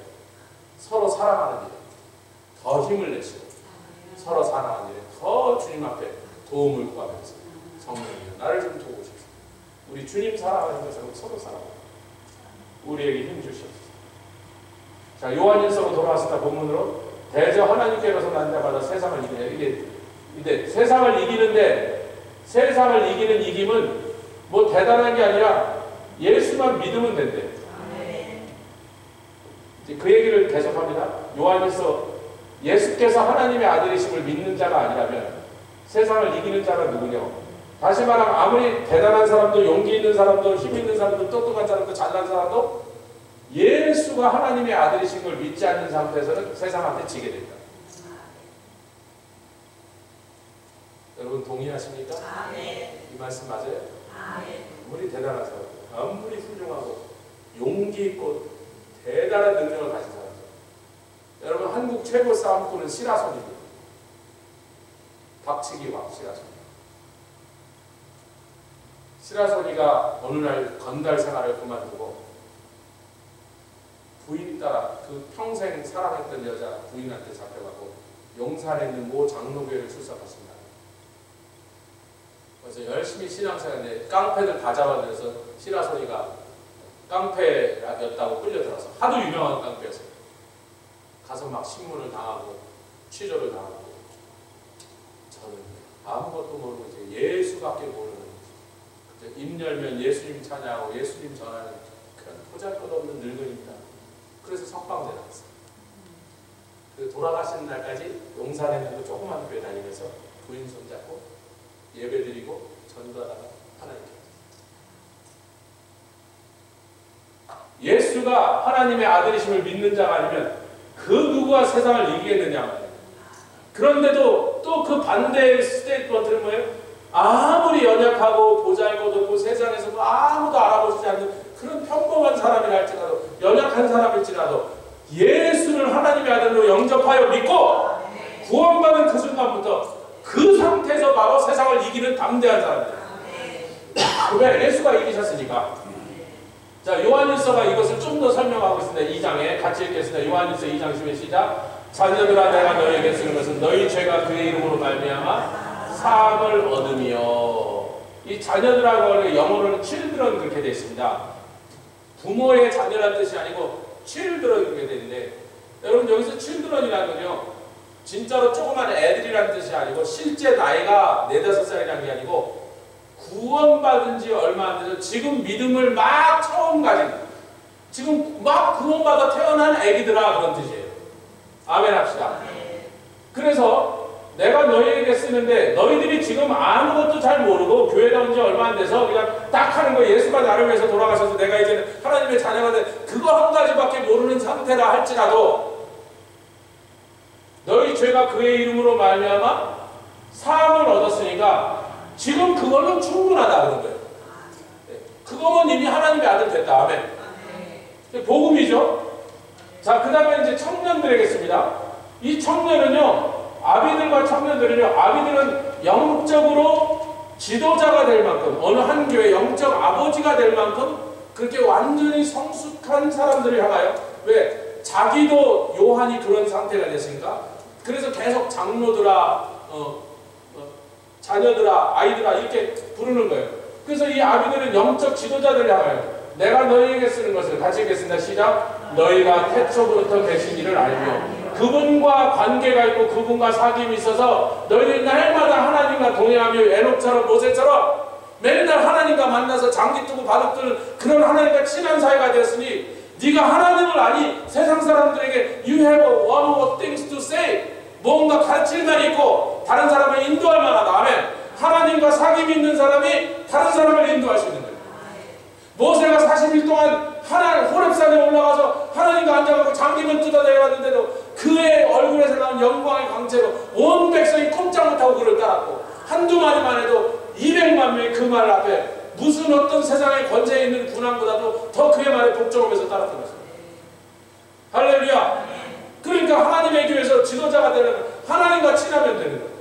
서로 사랑하는 일에 더 힘을 내시고 서로 사랑하는 일에 더 주님 앞에 도움을 구하면서 성령님 나를 좀 도우십시오. 우리 주님 사랑하는 것처럼 서로 사랑하고 우리에게 힘 주시옵소서. 자 요한일서로 돌아왔습니다. 본문으로 대저 하나님께로서 난 자마다 세상을 이기네. 이게 세상을 이기는데 세상을 이기는 이김은 뭐 대단한 게 아니라 예수만 믿으면 된대. 이제 그 얘기를 계속합니다. 요한일서 예수께서 하나님의 아들이심을 믿는 자가 아니라면 세상을 이기는 자가 누구냐? 다시 말하면 아무리 대단한 사람도 용기 있는 사람도 힘 있는 사람도 똑똑한 사람도 잘난 사람도 예수가 하나님의 아들이신 걸 믿지 않는 상태에서는 세상한테 지게 된다. 여러분 동의하십니까? 이 말씀 맞아요? 아무리 대단한 사람, 아무리 훌륭하고 용기 있고 대단한 능력을 가진 사람, 여러분 한국 최고 싸움꾼은 시라손입니다. 박치기 왕 시라손. 시라손이가 어느 날 건달 생활을 그만두고 부인 따라 그 평생 사랑했던 여자 부인한테 잡혀가고 용산에 있는 모 장로교회를 출석했습니다. 그래서 열심히 신앙생활인데 깡패들 다 잡아들여서 시라손이가 깡패였다고 끌려들어서 하도 유명한 깡패였어요. 가서 막 신문을 당하고 취조를 당하고 저는 아무것도 모르고 이제 예수밖에 모르는 입 열면 예수님 찬양하고 예수님 전하는 그런 보잘것없는 늙은입니다. 그래서 석방대 나왔어요. 그 돌아가시는 날까지 용산에 있는 그 조그만 교회 다니면서 부인 손잡고 예배드리고 전도하다가 하나님께 예수가 하나님의 아들이심을 믿는 자가 아니면 그 누구가 세상을 이기겠느냐. 그런데도 또 그 반대의 스테이트먼트는 뭐예요? 아무리 연약하고 보잘것없고 세상에서 뭐 아무도 알아보지 않는 그런 평범한 사람이라 할지라도 연약한 사람일지라도 예수를 하나님의 아들로 영접하여 믿고 구원받은 그 순간부터 그 상태에서 바로 세상을 이기는 담대한 사람이에요. 왜? 예수가 이기셨으니까. 자, 요한일서가 이것을 좀 더 설명하고 있습니다. 2장에 같이 읽겠습니다. 요한일서 2장 10절 시작. 자녀들아 내가 너희에게 쓰는 것은 너희 죄가 그의 이름으로 말미암아 사함을 얻으며. 이 자녀들하고 영어로는 children 그렇게 되어 있습니다. 부모의 자녀라는 뜻이 아니고 children 그렇게 되는데 여러분 여기서 children이라는 건요 진짜로 조그만 애들이라는 뜻이 아니고 실제 나이가 4, 5살이라는 게 아니고 구원받은 지 얼마 안 돼서 지금 믿음을 막 처음 가진 지금 막 구원받아 태어난 애기들아 그런 뜻이에요. 아멘 합시다. 그래서 내가 너희에게 쓰는데 너희들이 지금 아무것도 잘 모르고 교회 나온 지 얼마 안 돼서 그냥 딱 하는 거 예수가 나를 위해서 돌아가셔서 내가 이제는 하나님의 자녀가 돼 그거 한 가지밖에 모르는 상태라 할지라도 너희 죄가 그의 이름으로 말미암아 사함을 얻었으니까 지금 그걸로 충분하다 그런 거예요. 그거면 이미 하나님의 아들 됐다. 아멘. 복음이죠. 자, 그 다음에 이제 청년들에겠습니다. 이 청년은요, 아비들과 청년들은요, 아비들은 영적으로 지도자가 될 만큼, 어느 한 교회 영적 아버지가 될 만큼 그렇게 완전히 성숙한 사람들을 향하여, 왜? 자기도 요한이 그런 상태가 됐으니까, 그래서 계속 장로들아, 자녀들아, 아이들아, 이렇게 부르는 거예요. 그래서 이 아비들은 영적 지도자들을 향하여, 내가 너희에게 쓰는 것을 같이 읽겠습니다. 시작. 너희가 태초부터 계신 이를 알며 그분과 관계가 있고 그분과 사귐이 있어서 너희들이 날마다 하나님과 동행하며 에녹처럼 모세처럼 맨날 하나님과 만나서 장기 뜨고 바둑 뜨는 그런 하나님과 친한 사이가 되었으니 네가 하나님을 아니 세상 사람들에게 You have one more things to say 뭔가 가르칠 말이 있고 다른 사람을 인도할 만하다. 아멘. 하나님과 사귐이 있는 사람이 다른 사람을 인도할 수 있는 거예요. 모세가 40일 동안 호렙산에 올라가서 하나님과 앉아가고 장기만 뜯어내려갔는데도 그의 얼굴에서 나온 영광의 광채로 온 백성이 꼼짝 못하고 그를 따랐고 한두 마디만 해도 200만 명이 그 말 앞에 무슨 어떤 세상의 권세에 있는 군왕보다도 더 그의 말에 복종하면서 따랐던 것입니다. 할렐루야. 그러니까 하나님의 교회에서 지도자가 되려면 하나님과 친하면 되는 거예요.